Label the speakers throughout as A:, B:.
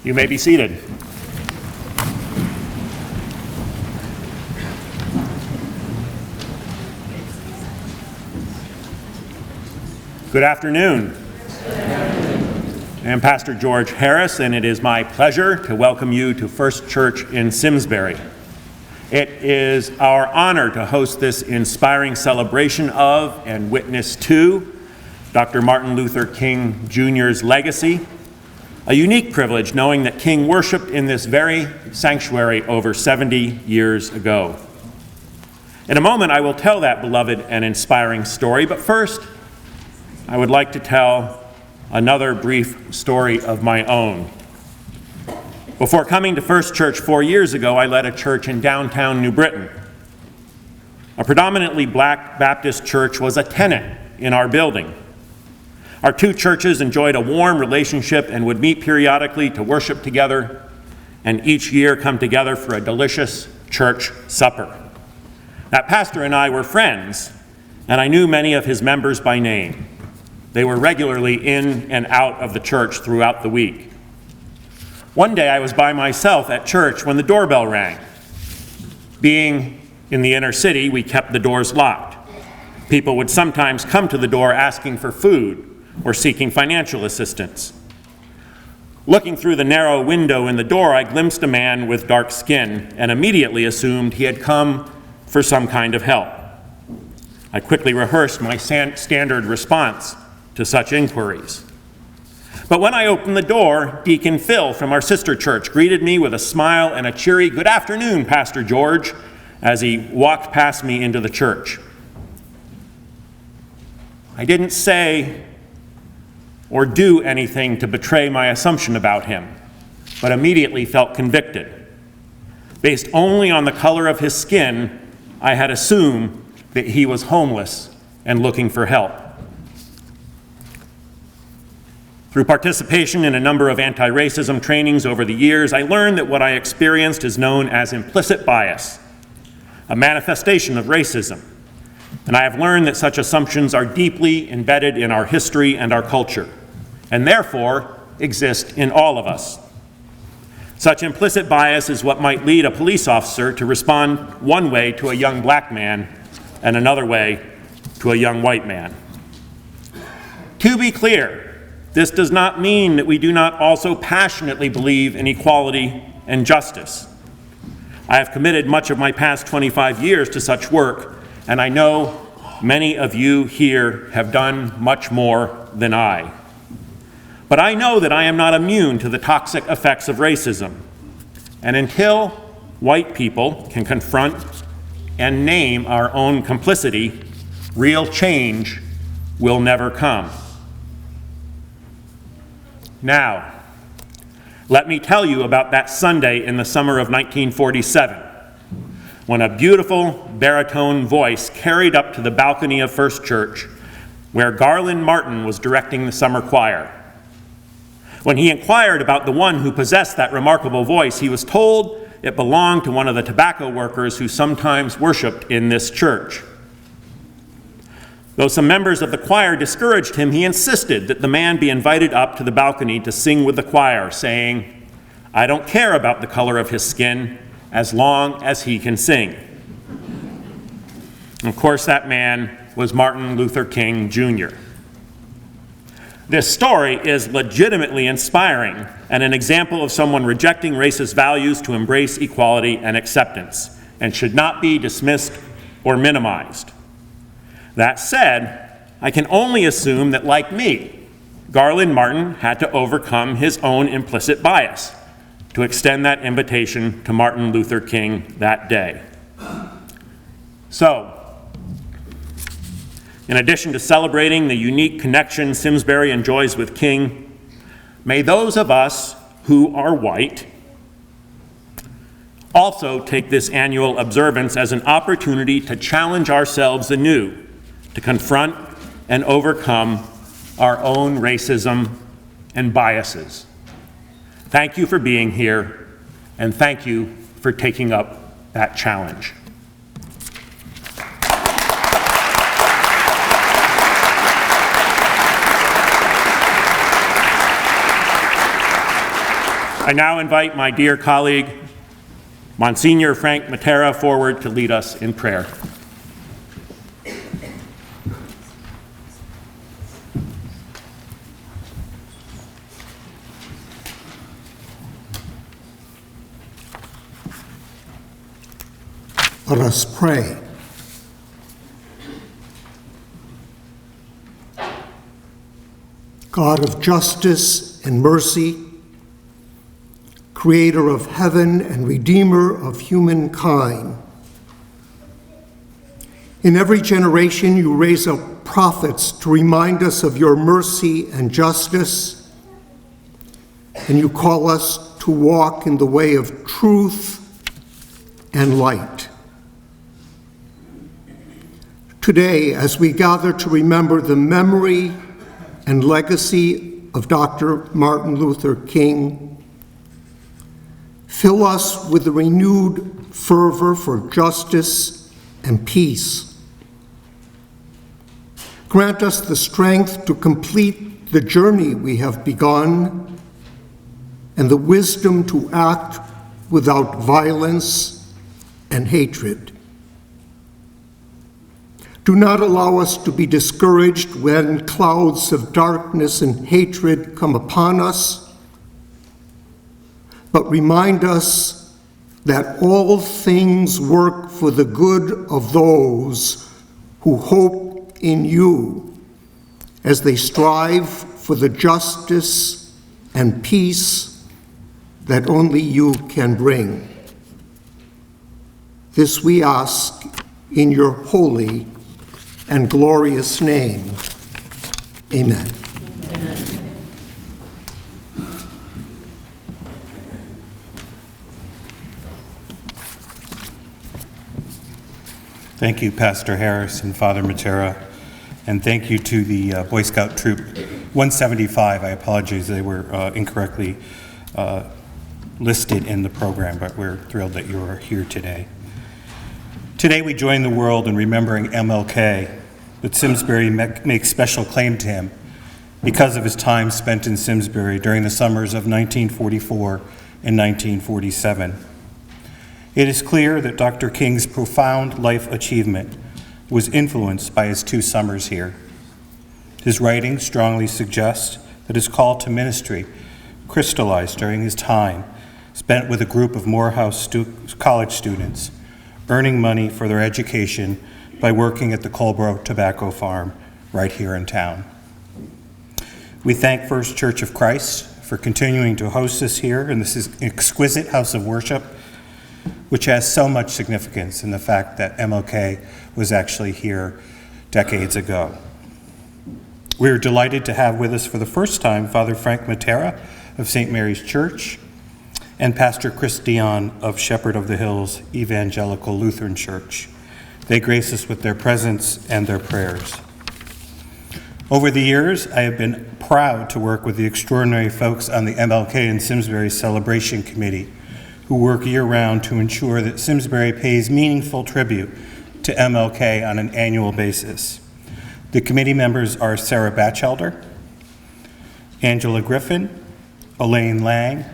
A: You may be seated. Good afternoon. I'm Pastor George Harris, and it is my pleasure to welcome you to First Church in Simsbury. It is our honor to host this inspiring celebration of and witness to Dr. Martin Luther King Jr.'s legacy. A unique privilege knowing that King worshiped in this very sanctuary over 70 years ago. In a moment, I will tell that beloved and inspiring story, but first, I would like to tell another brief story of my own. Before coming to First Church 4 years ago, I led a church in downtown New Britain. A predominantly black Baptist church was a tenant in our building. Our two churches enjoyed a warm relationship and would meet periodically to worship together, and each year come together for a delicious church supper. That pastor and I were friends, and I knew many of his members by name. They were regularly in and out of the church throughout the week. One day I was by myself at church when the doorbell rang. Being in the inner city, we kept the doors locked. People would sometimes come to the door asking for food or seeking financial assistance. Looking through the narrow window in the door, I glimpsed a man with dark skin and immediately assumed he had come for some kind of help. I quickly rehearsed my standard response to such inquiries. But when I opened the door, Deacon Phil from our sister church greeted me with a smile and a cheery "Good afternoon, Pastor George," as he walked past me into the church. I didn't say or do anything to betray my assumption about him, but immediately felt convicted. Based only on the color of his skin, I had assumed that he was homeless and looking for help. Through participation in a number of anti-racism trainings over the years, I learned that what I experienced is known as implicit bias, a manifestation of racism. And I have learned that such assumptions are deeply embedded in our history and our culture, and therefore exist in all of us. Such implicit bias is what might lead a police officer to respond one way to a young black man and another way to a young white man. To be clear, this does not mean that we do not also passionately believe in equality and justice. I have committed much of my past 25 years to such work, and I know many of you here have done much more than I. But I know that I am not immune to the toxic effects of racism. And until white people can confront and name our own complicity, real change will never come. Now, let me tell you about that Sunday in the summer of 1947, when a beautiful baritone voice carried up to the balcony of First Church, where Garland Martin was directing the summer choir. When he inquired about the one who possessed that remarkable voice, he was told it belonged to one of the tobacco workers who sometimes worshiped in this church. Though some members of the choir discouraged him, he insisted that the man be invited up to the balcony to sing with the choir, saying, "I don't care about the color of his skin as long as he can sing." Of course, that man was Martin Luther King Jr. This story is legitimately inspiring and an example of someone rejecting racist values to embrace equality and acceptance, and should not be dismissed or minimized. That said, I can only assume that, like me, Garland Martin had to overcome his own implicit bias to extend that invitation to Martin Luther King that day. So, in addition to celebrating the unique connection Simsbury enjoys with King, may those of us who are white also take this annual observance as an opportunity to challenge ourselves anew, to confront and overcome our own racism and biases. Thank you for being here, and thank you for taking up that challenge. I now invite my dear colleague, Monsignor Frank Matera, forward to lead us in prayer.
B: Let us pray. God of justice and mercy, creator of heaven and redeemer of humankind, in every generation you raise up prophets to remind us of your mercy and justice, and you call us to walk in the way of truth and light. Today, as we gather to remember the memory and legacy of Dr. Martin Luther King, fill us with a renewed fervor for justice and peace. Grant us the strength to complete the journey we have begun and the wisdom to act without violence and hatred. Do not allow us to be discouraged when clouds of darkness and hatred come upon us, but remind us that all things work for the good of those who hope in you as they strive for the justice and peace that only you can bring. This we ask in your holy and glorious name. Amen.
C: Thank you, Pastor Harris and Father Matera, and thank you to the Boy Scout Troop 175. I apologize, they were incorrectly listed in the program, but we're thrilled that you are here today. Today we join the world in remembering MLK, but Simsbury makes special claim to him because of his time spent in Simsbury during the summers of 1944 and 1947. It is clear that Dr. King's profound life achievement was influenced by his 2 summers here. His writings strongly suggest that his call to ministry crystallized during his time spent with a group of Morehouse college students, earning money for their education by working at the Colborough Tobacco Farm right here in town. We thank First Church of Christ for continuing to host us here in this exquisite house of worship, which has so much significance in the fact that MLK was actually here decades ago. We are delighted to have with us for the first time Father Frank Matera of St. Mary's Church and Pastor Chris Dion of Shepherd of the Hills Evangelical Lutheran Church. They grace us with their presence and their prayers. Over the years, I have been proud to work with the extraordinary folks on the MLK and Simsbury Celebration Committee, who work year-round to ensure that Simsbury pays meaningful tribute to MLK on an annual basis. The committee members are Sarah Batchelder, Angela Griffin, Elaine Lang,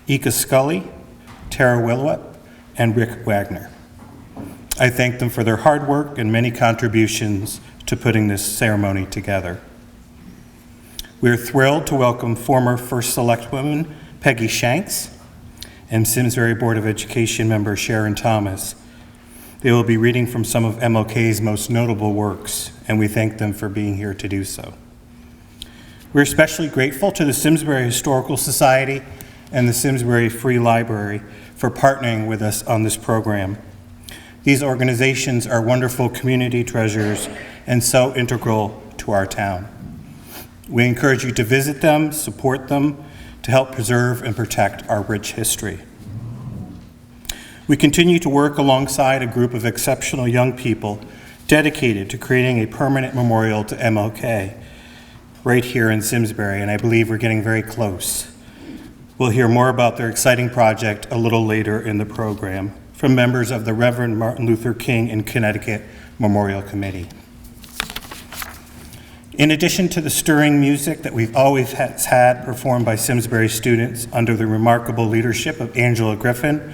C: Ika Scully, Tara Willett, and Rick Wagner. I thank them for their hard work and many contributions to putting this ceremony together. We are thrilled to welcome former First Selectwoman Peggy Shanks and Simsbury Board of Education member Sharon Thomas. They will be reading from some of MLK's most notable works, and we thank them for being here to do so. We're especially grateful to the Simsbury Historical Society and the Simsbury Free Library for partnering with us on this program. These organizations are wonderful community treasures and so integral to our town. We encourage you to visit them, support them, to help preserve and protect our rich history. We continue to work alongside a group of exceptional young people dedicated to creating a permanent memorial to MLK right here in Simsbury, and I believe we're getting very close. We'll hear more about their exciting project a little later in the program from members of the Reverend Martin Luther King in Connecticut Memorial Committee. In addition to the stirring music that we've always had performed by Simsbury students under the remarkable leadership of Angela Griffin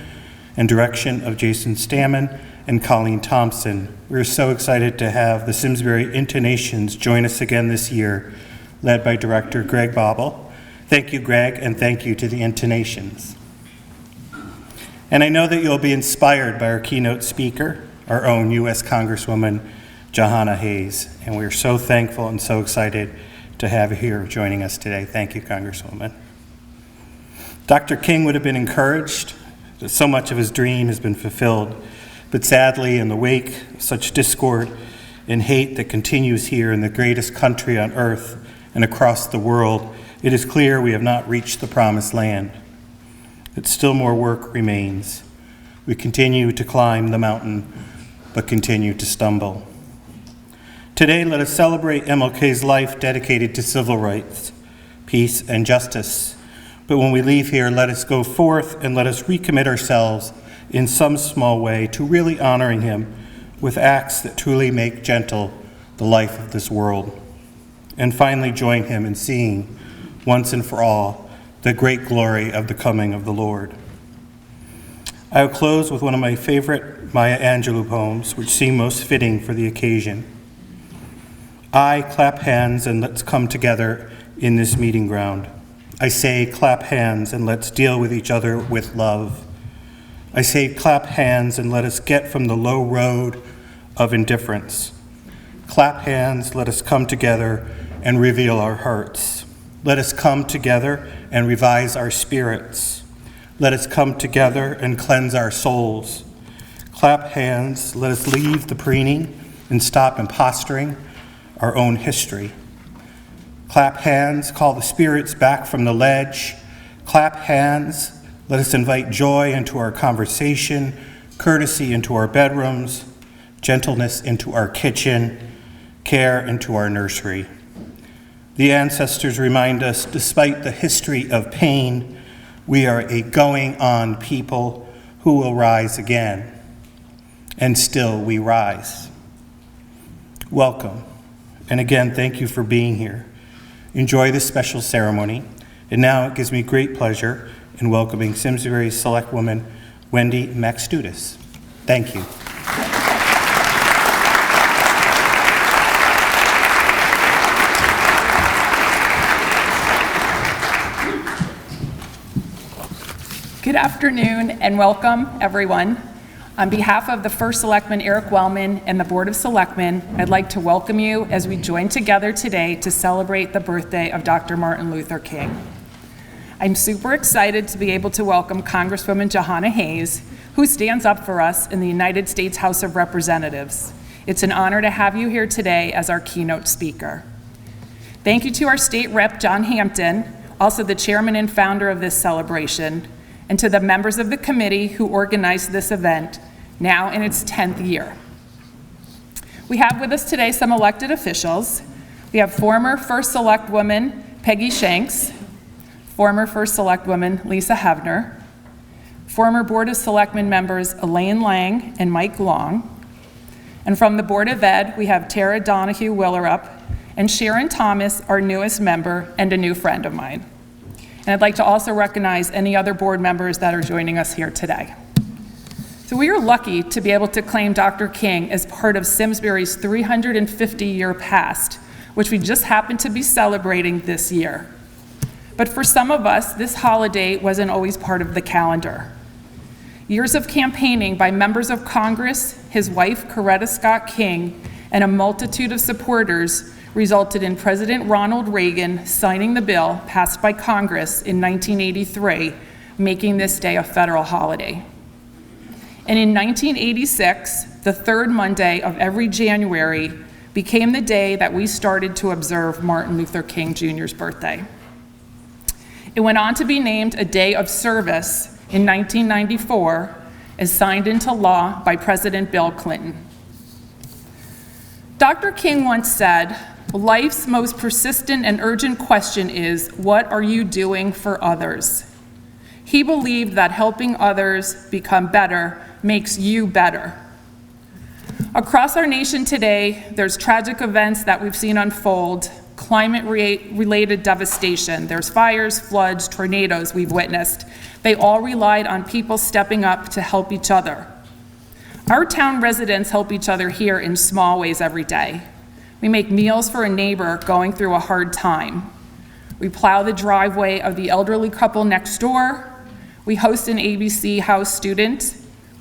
C: and direction of Jason Stammen and Colleen Thompson, we're so excited to have the Simsbury Intonations join us again this year, led by director Greg Bobble. Thank you, Greg, and thank you to the Intonations. And I know that you'll be inspired by our keynote speaker, our own U.S. Congresswoman, Jahana Hayes, and we're so thankful and so excited to have you here joining us today. Thank you, Congresswoman. Dr. King would have been encouraged that so much of his dream has been fulfilled, but sadly, in the wake of such discord and hate that continues here in the greatest country on earth and across the world, it is clear we have not reached the promised land. That still more work remains. We continue to climb the mountain, but continue to stumble. Today, let us celebrate MLK's life dedicated to civil rights, peace, and justice. But when we leave here, let us go forth and let us recommit ourselves in some small way to really honoring him with acts that truly make gentle the life of this world. And finally, join him in seeing, once and for all, the great glory of the coming of the Lord. I will close with one of my favorite Maya Angelou poems, which seem most fitting for the occasion. I clap hands and let's come together in this meeting ground. I say clap hands and let's deal with each other with love. I say clap hands and let us get from the low road of indifference. Clap hands, let us come together and reveal our hearts. Let us come together and revise our spirits. Let us come together and cleanse our souls. Clap hands, let us leave the preening and stop imposturing our own history. Clap hands, call the spirits back from the ledge. Clap hands, let us invite joy into our conversation, courtesy into our bedrooms, gentleness into our kitchen, care into our nursery. The ancestors remind us, despite the history of pain, we are a going-on people who will rise again. And still we rise. Welcome. And again, thank you for being here. Enjoy this special ceremony. And now it gives me great pleasure in welcoming Simsbury Selectwoman Wendy Maxtudis. Thank you.
D: Good afternoon and welcome, everyone. On behalf of the First Selectman Eric Wellman and the Board of Selectmen, I'd like to welcome you as we join together today to celebrate the birthday of Dr. Martin Luther King. I'm super excited to be able to welcome Congresswoman Jahana Hayes, who stands up for us in the United States House of Representatives. It's an honor to have you here today as our keynote speaker. Thank you to our state rep, John Hampton, also the chairman and founder of this celebration, and to the members of the committee who organized this event, now in its 10th year. We have with us today some elected officials. We have former First Select Woman Peggy Shanks, former First Select Woman Lisa Hevner, former Board of Selectmen members Elaine Lang and Mike Long, and from the Board of Ed, we have Tara Donahue Willerup and Sharon Thomas, our newest member and a new friend of mine. And I'd like to also recognize any other board members that are joining us here today. So we are lucky to be able to claim Dr. King as part of Simsbury's 350-year past, which we just happened to be celebrating this year. But for some of us, this holiday wasn't always part of the calendar. Years of campaigning by members of Congress, his wife, Coretta Scott King, and a multitude of supporters resulted in President Ronald Reagan signing the bill passed by Congress in 1983, making this day a federal holiday. And in 1986, the third Monday of every January, became the day that we started to observe Martin Luther King Jr.'s birthday. It went on to be named a day of service in 1994, as signed into law by President Bill Clinton. Dr. King once said, "Life's most persistent and urgent question is, what are you doing for others?" He believed that helping others become better makes you better. Across our nation today, there's tragic events that we've seen unfold, climate-related devastation. There's fires, floods, tornadoes we've witnessed. They all relied on people stepping up to help each other. Our town residents help each other here in small ways every day. We make meals for a neighbor going through a hard time. We plow the driveway of the elderly couple next door. We host an ABC House student,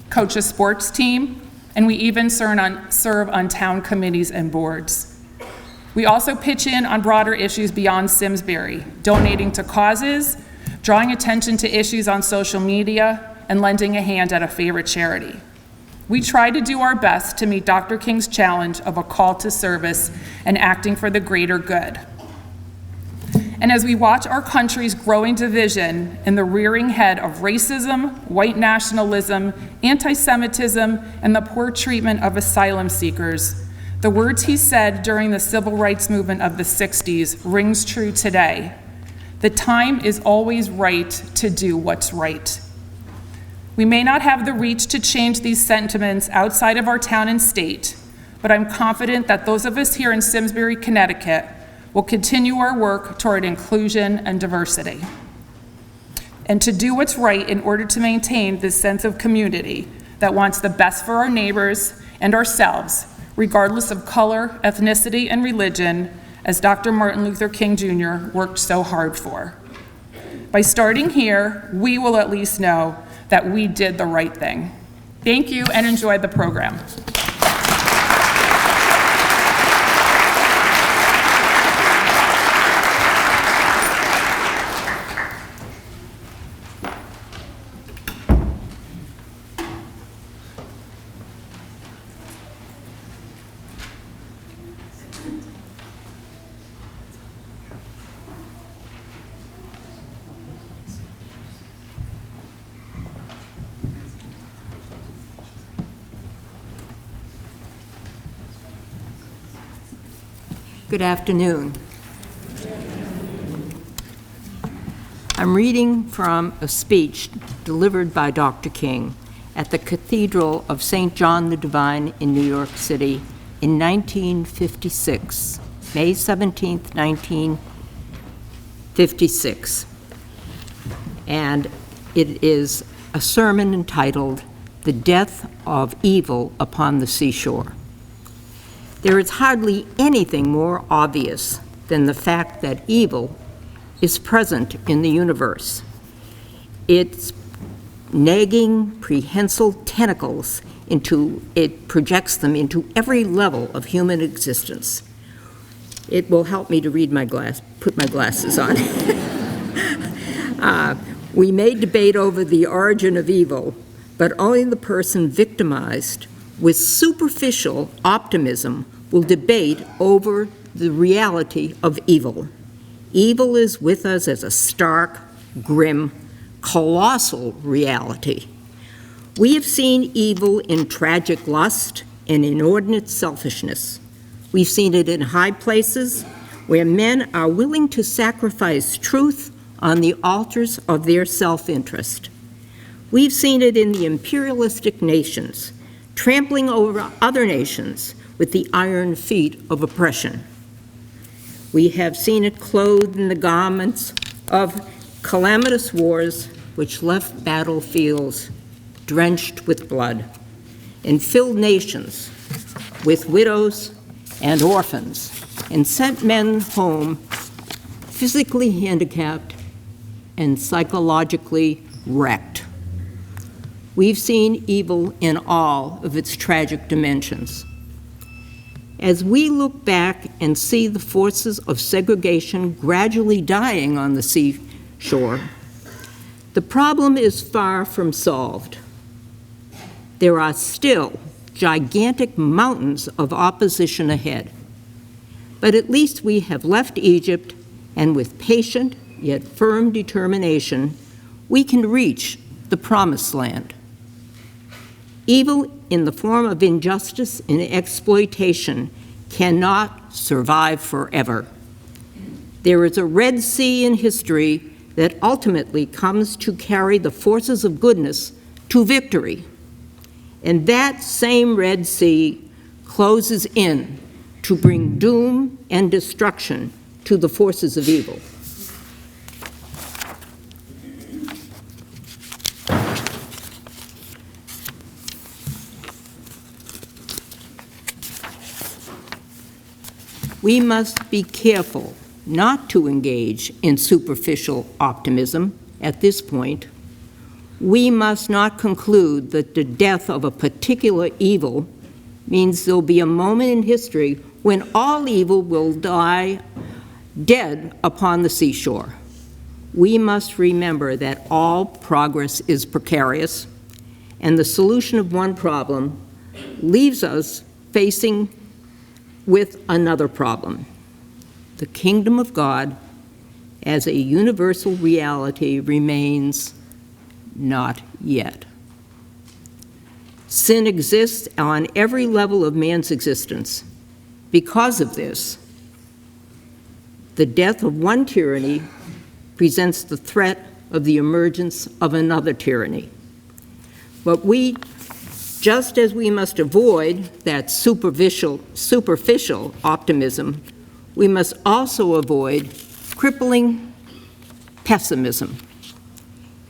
D: coach a sports team, and we even serve on town committees and boards. We also pitch in on broader issues beyond Simsbury, donating to causes, drawing attention to issues on social media, and lending a hand at a favorite charity. We try to do our best to meet Dr. King's challenge of a call to service and acting for the greater good. And as we watch our country's growing division and the rearing head of racism, white nationalism, anti-Semitism, and the poor treatment of asylum seekers, the words he said during the civil rights movement of the 60s rings true today. The time is always right to do what's right. We may not have the reach to change these sentiments outside of our town and state, but I'm confident that those of us here in Simsbury, Connecticut, will continue our work toward inclusion and diversity. And to do what's right in order to maintain this sense of community that wants the best for our neighbors and ourselves, regardless of color, ethnicity, and religion, as Dr. Martin Luther King Jr. worked so hard for. By starting here, we will at least know that we did the right thing. Thank you and enjoy the program.
E: Good afternoon. I'm reading from a speech delivered by Dr. King at the Cathedral of St. John the Divine in New York City in 1956, May 17th, 1956. And it is a sermon entitled, "The Death of Evil Upon the Seashore." There is hardly anything more obvious than the fact that evil is present in the universe. Its nagging, prehensile tentacles it projects them into every level of human existence. It will help me to put my glasses on. We may debate over the origin of evil, but only the person victimized with superficial optimism will debate over the reality of evil. Evil is with us as a stark, grim, colossal reality. We have seen evil in tragic lust and inordinate selfishness. We've seen it in high places where men are willing to sacrifice truth on the altars of their self-interest. We've seen it in the imperialistic nations, trampling over other nations with the iron feet of oppression. We have seen it clothed in the garments of calamitous wars which left battlefields drenched with blood and filled nations with widows and orphans and sent men home physically handicapped and psychologically wrecked. We've seen evil in all of its tragic dimensions. As we look back and see the forces of segregation gradually dying on the seashore, the problem is far from solved. There are still gigantic mountains of opposition ahead. But at least we have left Egypt, and with patient yet firm determination, we can reach the promised land. Evil in the form of injustice and exploitation cannot survive forever. There is a Red Sea in history that ultimately comes to carry the forces of goodness to victory. And that same Red Sea closes in to bring doom and destruction to the forces of evil. We must be careful not to engage in superficial optimism at this point. We must not conclude that the death of a particular evil means there'll be a moment in history when all evil will die dead upon the seashore. We must remember that all progress is precarious, and the solution of one problem leaves us facing with another problem. The kingdom of God as a universal reality remains not yet. Sin exists on every level of man's existence. Because of this, the death of one tyranny presents the threat of the emergence of another tyranny. But just as we must avoid that superficial optimism, we must also avoid crippling pessimism.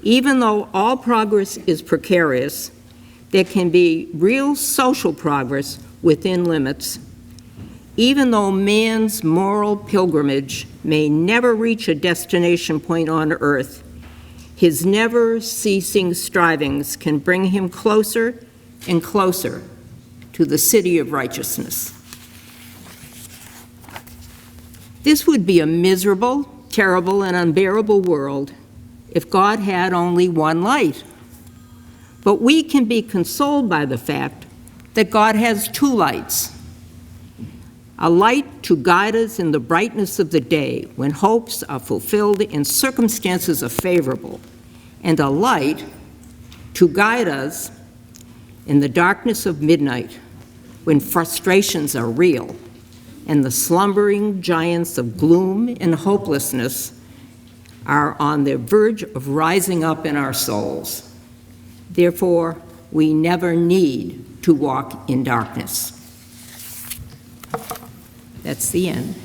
E: Even though all progress is precarious, there can be real social progress within limits. Even though man's moral pilgrimage may never reach a destination point on earth, his never-ceasing strivings can bring him closer and closer to the city of righteousness. This would be a miserable, terrible, and unbearable world if God had only one light. But we can be consoled by the fact that God has two lights. A light to guide us in the brightness of the day when hopes are fulfilled and circumstances are favorable, and a light to guide us in the darkness of midnight when frustrations are real and the slumbering giants of gloom and hopelessness are on the verge of rising up in our souls. Therefore, we never need to walk in darkness. That's the end.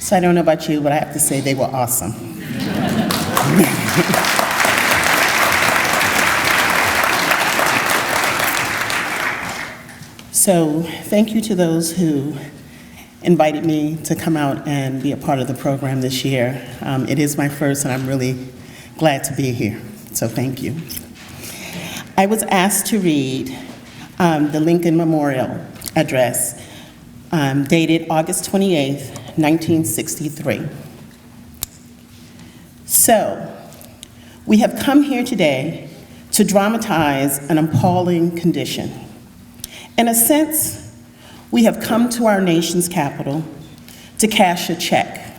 F: So I don't know about you, but I have to say they were awesome. So thank you to those who invited me to come out and be a part of the program this year. It is my first, and I'm really glad to be here. So thank you. I was asked to read the Lincoln Memorial Address dated August 28th, 1963. So, we have come here today to dramatize an appalling condition. In a sense, we have come to our nation's capital to cash a check.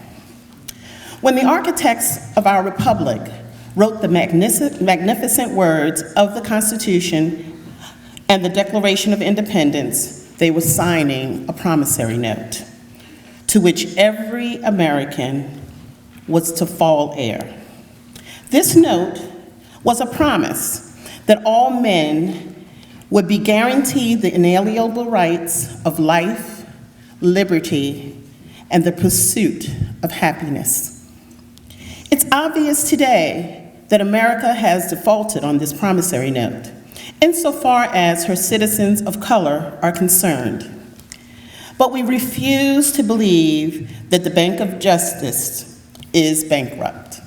F: When the architects of our republic wrote the magnificent words of the Constitution and the Declaration of Independence, they were signing a promissory note to which every American was to fall heir. This note was a promise that all men would be guaranteed the inalienable rights of life, liberty, and the pursuit of happiness. It's obvious today that America has defaulted on this promissory note, insofar as her citizens of color are concerned. But we refuse to believe that the Bank of Justice is bankrupt.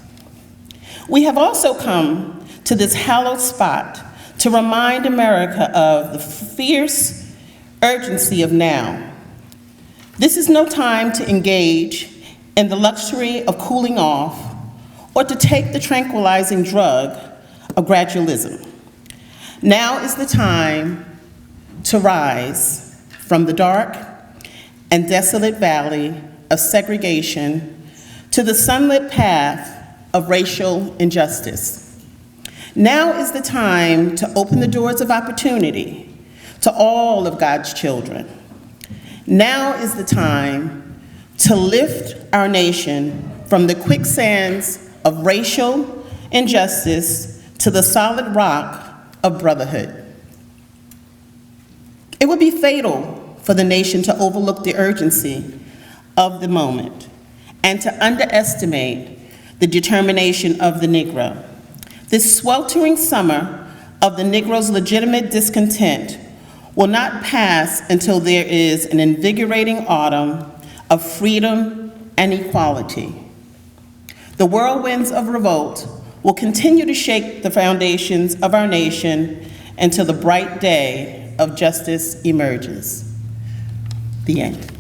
F: We have also come to this hallowed spot to remind America of the fierce urgency of now. This is no time to engage in the luxury of cooling off or to take the tranquilizing drug of gradualism. Now is the time to rise from the dark and desolate valley of segregation to the sunlit path of racial injustice. Now is the time to open the doors of opportunity to all of God's children. Now is the time to lift our nation from the quicksands of racial injustice to the solid rock of brotherhood. It would be fatal for the nation to overlook the urgency of the moment and to underestimate the determination of the Negro. This sweltering summer of the Negro's legitimate discontent will not pass until there is an invigorating autumn of freedom and equality. The whirlwinds of revolt will continue to shake the foundations of our nation until the bright day of justice emerges. The end.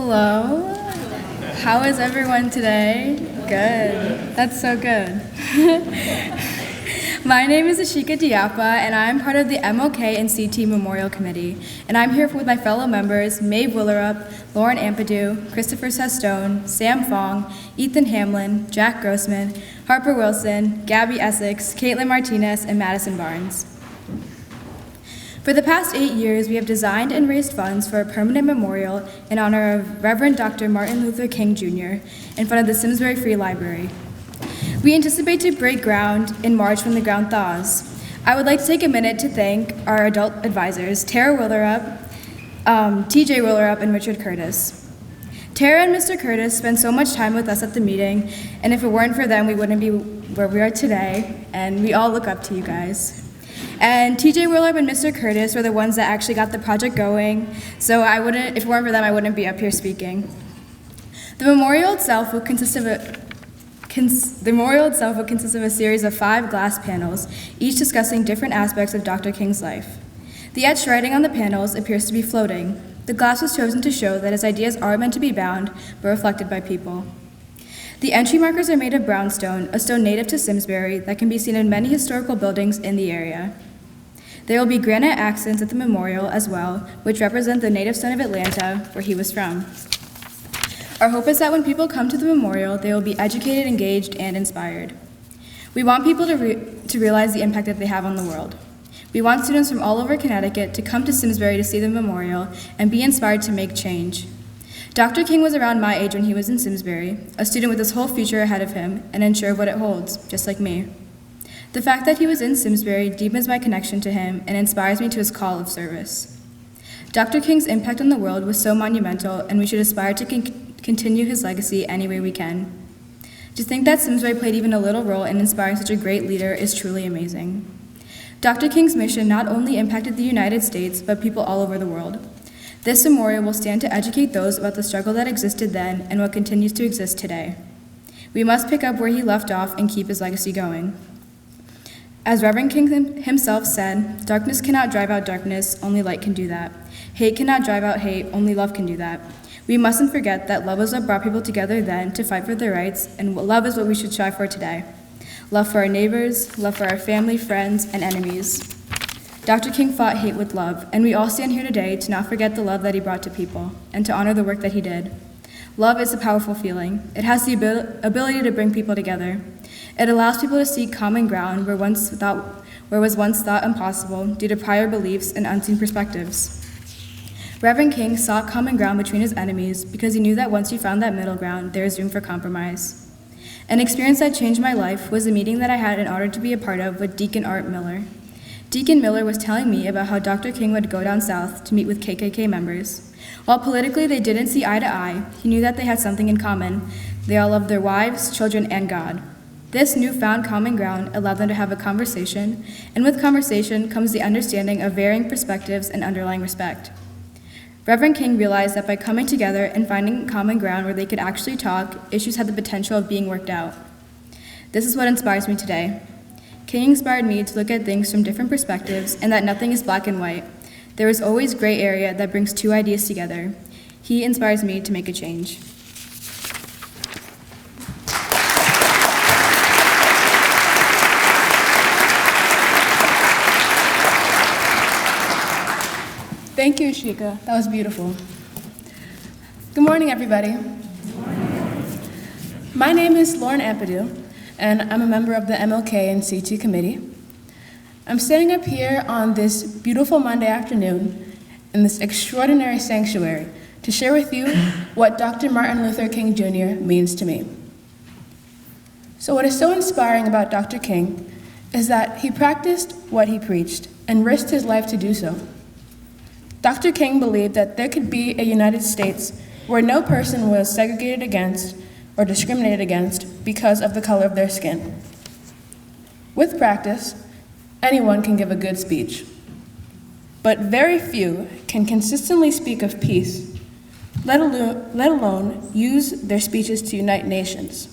G: Hello. How is everyone today? Good. That's so good. My name is Ashika Diapa, and I'm part of the MLK and CT Memorial Committee. And I'm here with my fellow members, Maeve Willerup, Lauren Ampadu, Christopher Sestone, Sam Fong, Ethan Hamlin, Jack Grossman, Harper Wilson, Gabby Essex, Caitlin Martinez, and Madison Barnes. For the past 8 years, we have designed and raised funds for a permanent memorial in honor of Reverend Dr. Martin Luther King Jr. in front of the Simsbury Free Library. We anticipate to break ground in March when the ground thaws. I would like to take a minute to thank our adult advisors, Tara Willerup, TJ Willerup, and Richard Curtis. Tara and Mr. Curtis spent so much time with us at the meeting, and if it weren't for them, we wouldn't be where we are today, and we all look up to you guys. And TJ Willerup and Mr. Curtis were the ones that actually got the project going, so if it weren't for them, I wouldn't be up here speaking. The memorial itself will consist of a series of 5 glass panels, each discussing different aspects of Dr. King's life. The etched writing on the panels appears to be floating. The glass was chosen to show that his ideas aren't meant to be bound, but reflected by people. The entry markers are made of brownstone, a stone native to Simsbury that can be seen in many historical buildings in the area. There will be granite accents at the memorial as well, which represent the native son of Atlanta, where he was from. Our hope is that when people come to the memorial, they will be educated, engaged, and inspired. We want people to realize the impact that they have on the world. We want students from all over Connecticut to come to Simsbury to see the memorial and be inspired to make change. Dr. King was around my age when he was in Simsbury, a student with his whole future ahead of him and unsure of what it holds, just like me. The fact that he was in Simsbury deepens my connection to him and inspires me to his call of service. Dr. King's impact on the world was so monumental, and we should aspire to continue his legacy any way we can. To think that Simsbury played even a little role in inspiring such a great leader is truly amazing. Dr. King's mission not only impacted the United States, but people all over the world. This memorial will stand to educate those about the struggle that existed then and what continues to exist today. We must pick up where he left off and keep his legacy going. As Reverend King himself said, "Darkness cannot drive out darkness, only light can do that. Hate cannot drive out hate, only love can do that." We mustn't forget that love is what brought people together then to fight for their rights, and love is what we should strive for today. Love for our neighbors, love for our family, friends, and enemies. Dr. King fought hate with love, and we all stand here today to not forget the love that he brought to people, and to honor the work that he did. Love is a powerful feeling. It has the ability to bring people together. It allows people to seek common ground where was once thought impossible due to prior beliefs and unseen perspectives. Reverend King sought common ground between his enemies because he knew that once you found that middle ground, there is room for compromise. An experience that changed my life was a meeting that I had in order to be a part of with Deacon Art Miller. Deacon Miller was telling me about how Dr. King would go down south to meet with KKK members. While politically they didn't see eye to eye, he knew that they had something in common. They all loved their wives, children, and God. This newfound common ground allowed them to have a conversation, and with conversation comes the understanding of varying perspectives and underlying respect. Reverend King realized that by coming together and finding common ground where they could actually talk, issues had the potential of being worked out. This is what inspires me today. King inspired me to look at things from different perspectives and that nothing is black and white. There is always gray area that brings two ideas together. He inspires me to make a change.
H: Thank you, Ashika. That was beautiful. Good morning, everybody. My name is Lauren Ampadu, and I'm a member of the MLK and CT committee. I'm standing up here on this beautiful Monday afternoon in this extraordinary sanctuary to share with you what Dr. Martin Luther King Jr. means to me. So what is so inspiring about Dr. King is that he practiced what he preached and risked his life to do so. Dr. King believed that there could be a United States where no person was segregated against or discriminated against because of the color of their skin. With practice, anyone can give a good speech, but very few can consistently speak of peace, let alone use their speeches to unite nations.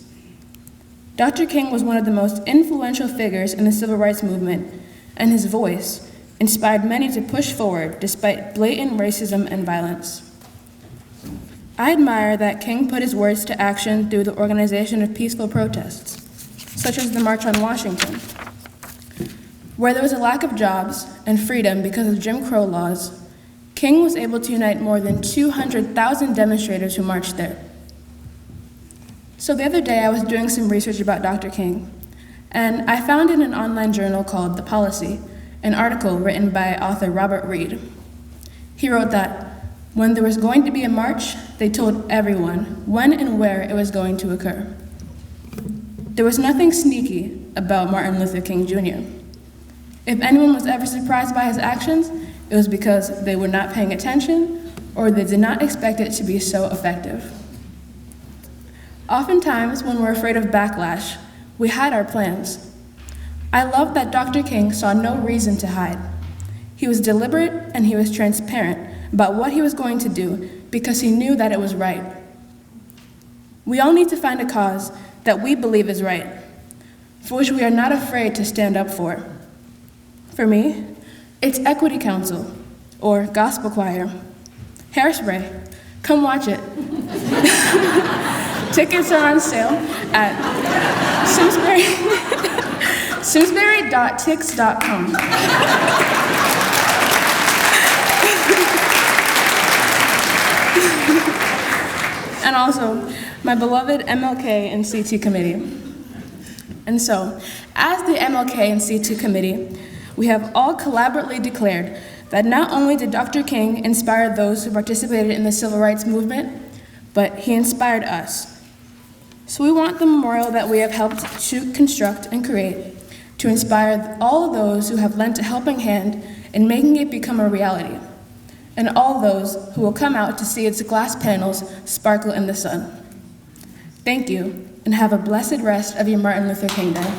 H: Dr. King was one of the most influential figures in the civil rights movement, and his voice inspired many to push forward despite blatant racism and violence. I admire that King put his words to action through the organization of peaceful protests, such as the March on Washington. Where there was a lack of jobs and freedom because of Jim Crow laws, King was able to unite more than 200,000 demonstrators who marched there. So the other day I was doing some research about Dr. King, and I found in an online journal called The Policy an article written by author Robert Reed. He wrote that when there was going to be a march, they told everyone when and where it was going to occur. There was nothing sneaky about Martin Luther King Jr. If anyone was ever surprised by his actions, it was because they were not paying attention or they did not expect it to be so effective. Oftentimes, when we're afraid of backlash, we hide our plans. I love that Dr. King saw no reason to hide. He was deliberate and he was transparent about what he was going to do because he knew that it was right. We all need to find a cause that we believe is right, for which we are not afraid to stand up for. For me, it's Equity Council, or Gospel Choir. Hairspray, come watch it. Tickets are on sale at Simsbury.tix.com. And also, my beloved MLK and CT committee. And so, as the MLK and CT committee, we have all collaboratively declared that not only did Dr. King inspire those who participated in the civil rights movement, but he inspired us. So we want the memorial that we have helped to construct and create to inspire all of those who have lent a helping hand in making it become a reality, and all those who will come out to see its glass panels sparkle in the sun. Thank you, and have a blessed rest of your Martin Luther King Day.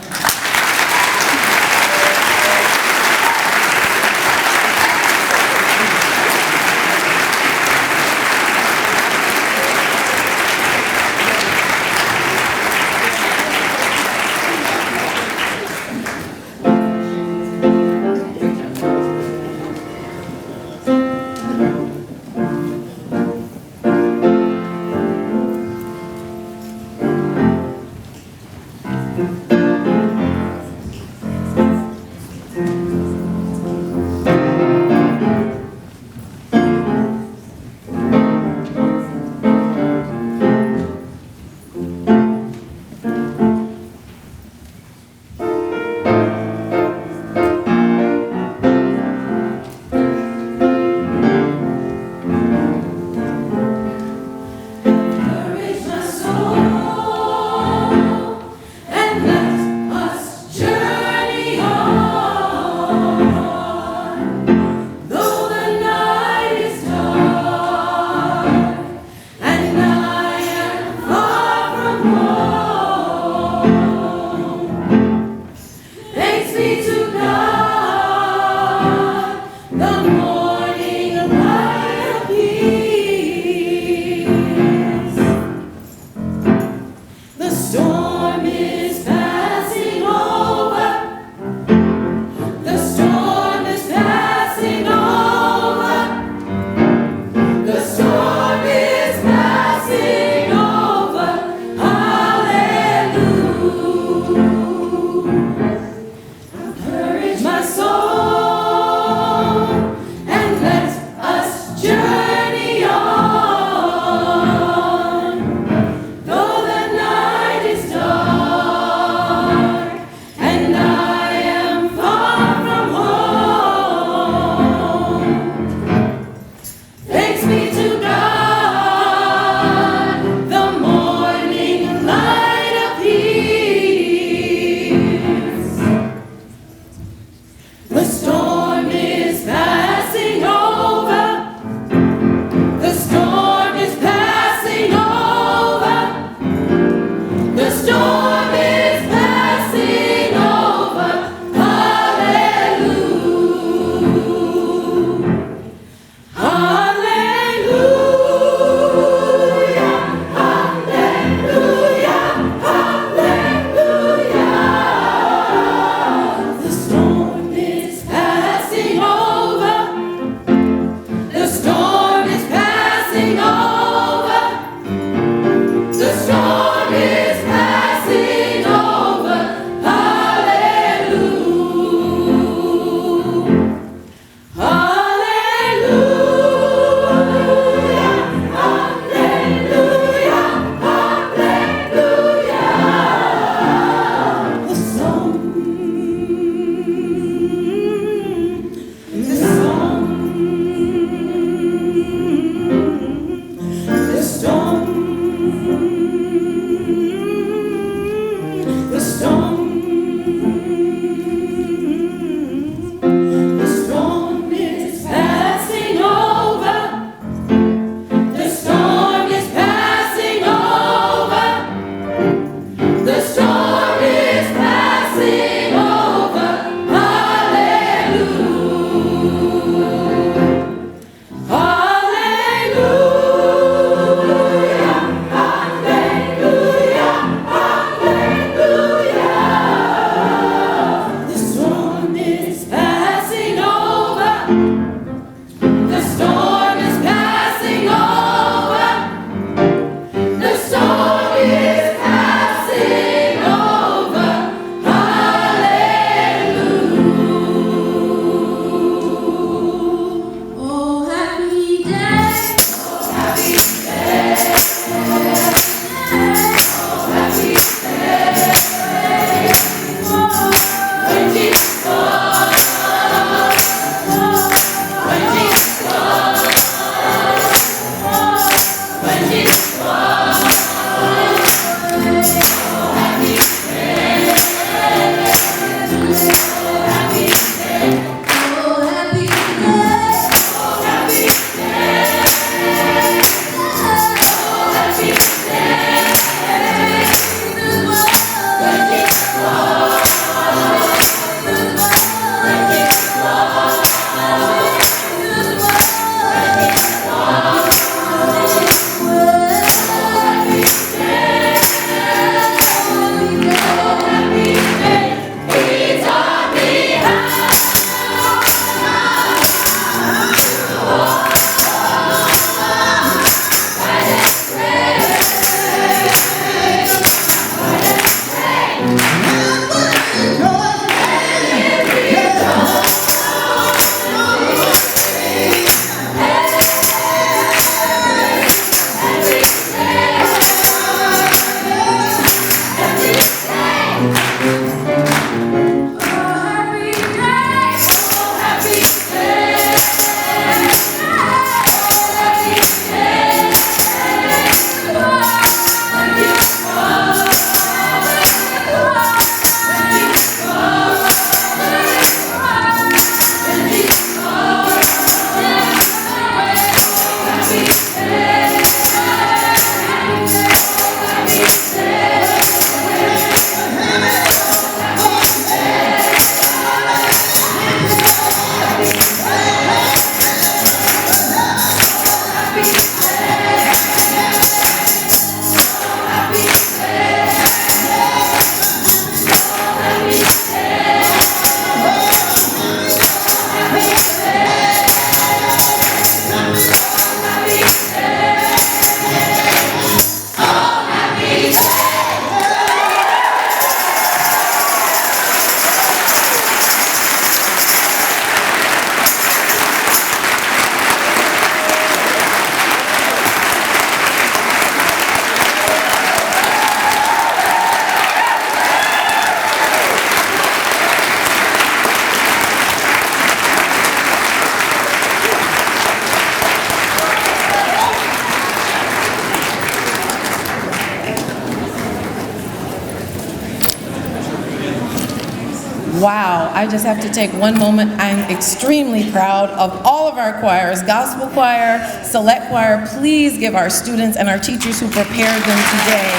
F: Wow, I just have to take one moment. I'm extremely proud of all of our choirs, gospel choir, select choir. Please give our students and our teachers who prepared them today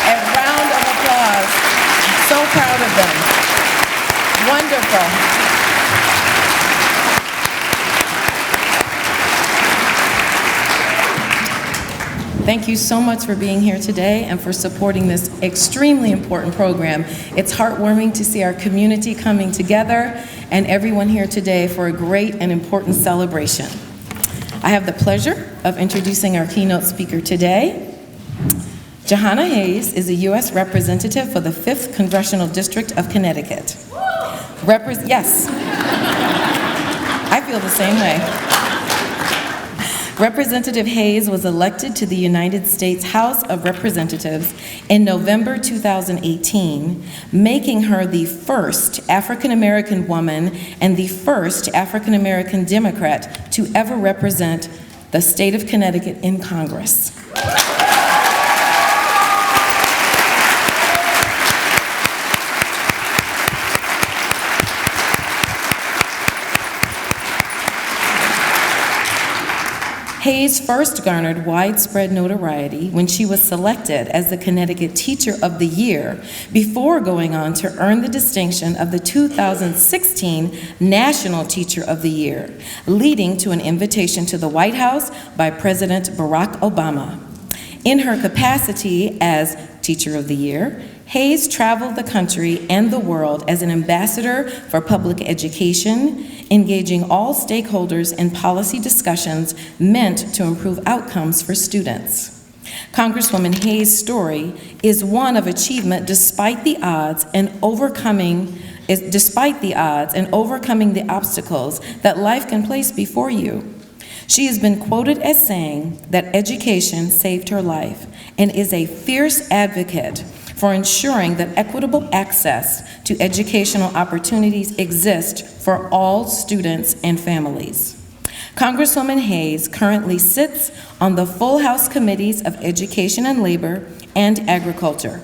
F: a round of applause. I'm so proud of them. Wonderful. Thank you so much for being here today and for supporting this extremely important program. It's heartwarming to see our community coming together and everyone here today for a great and important celebration. I have the pleasure of introducing our keynote speaker today. Johanna Hayes is a U.S. Representative for the 5th Congressional District of Connecticut. Yes, I feel the same way. Representative Hayes was elected to the United States House of Representatives in November 2018, making her the first African-American woman and the first African-American Democrat to ever represent the state of Connecticut in Congress. Hayes first garnered widespread notoriety when she was selected as the Connecticut Teacher of the Year before going on to earn the distinction of the 2016 National Teacher of the Year, leading to an invitation to the White House by President Barack Obama. In her capacity as Teacher of the Year, Hayes traveled the country and the world as an ambassador for public education, engaging all stakeholders in policy discussions meant to improve outcomes for students. Congresswoman Hayes' story is one of achievement despite the odds and overcoming the obstacles that life can place before you. She has been quoted as saying that education saved her life and is a fierce advocate for ensuring that equitable access to educational opportunities exist for all students and families. Congresswoman Hayes currently sits on the full House committees of Education and Labor and Agriculture.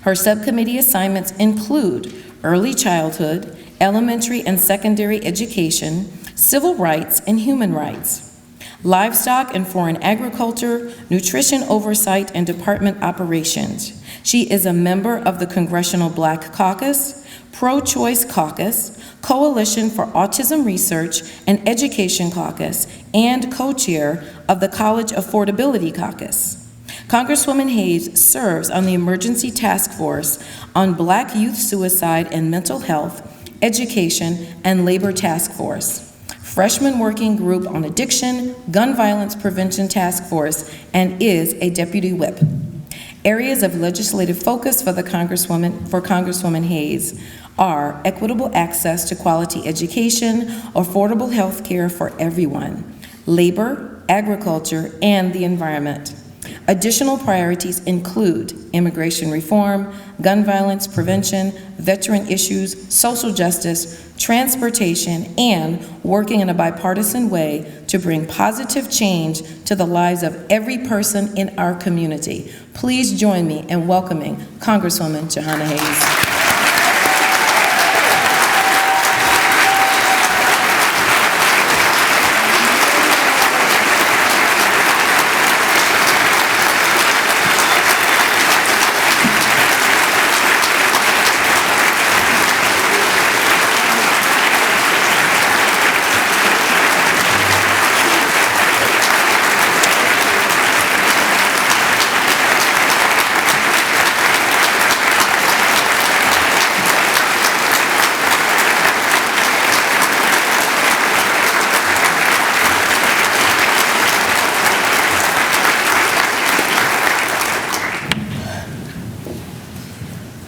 F: Her subcommittee assignments include early childhood, elementary and secondary education, civil rights and human rights, livestock and foreign agriculture, nutrition oversight, and department operations. She is a member of the Congressional Black Caucus, Pro-Choice Caucus, Coalition for Autism Research and Education Caucus, and co-chair of the College Affordability Caucus. Congresswoman Hayes serves on the Emergency Task Force on Black Youth Suicide and Mental Health, Education, and Labor Task Force, Freshman Working Group on Addiction, Gun Violence Prevention Task Force, and is a deputy whip. Areas of legislative focus for Congresswoman Hayes are equitable access to quality education, affordable health care for everyone, labor, agriculture, and the environment. Additional priorities include immigration reform, gun violence prevention, veteran issues, social justice, transportation, and working in a bipartisan way to bring positive change to the lives of every person in our community. Please join me in welcoming Congresswoman Johanna Hayes.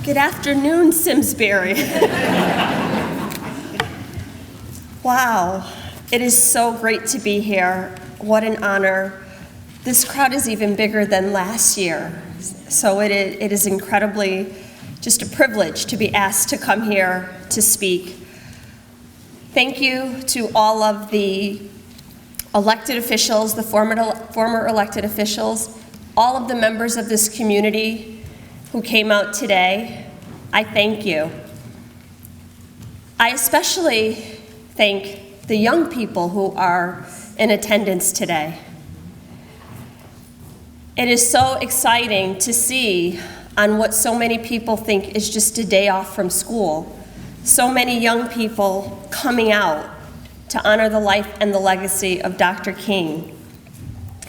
I: Good afternoon, Simsbury. Wow, it is so great to be here. What an honor. This crowd is even bigger than last year. So it is incredibly just a privilege to be asked to come here to speak. Thank you to all of the elected officials, the former elected officials, all of the members of this community who came out today. I thank you. I especially thank the young people who are in attendance today. It is so exciting to see on what so many people think is just a day off from school, so many young people coming out to honor the life and the legacy of Dr. King.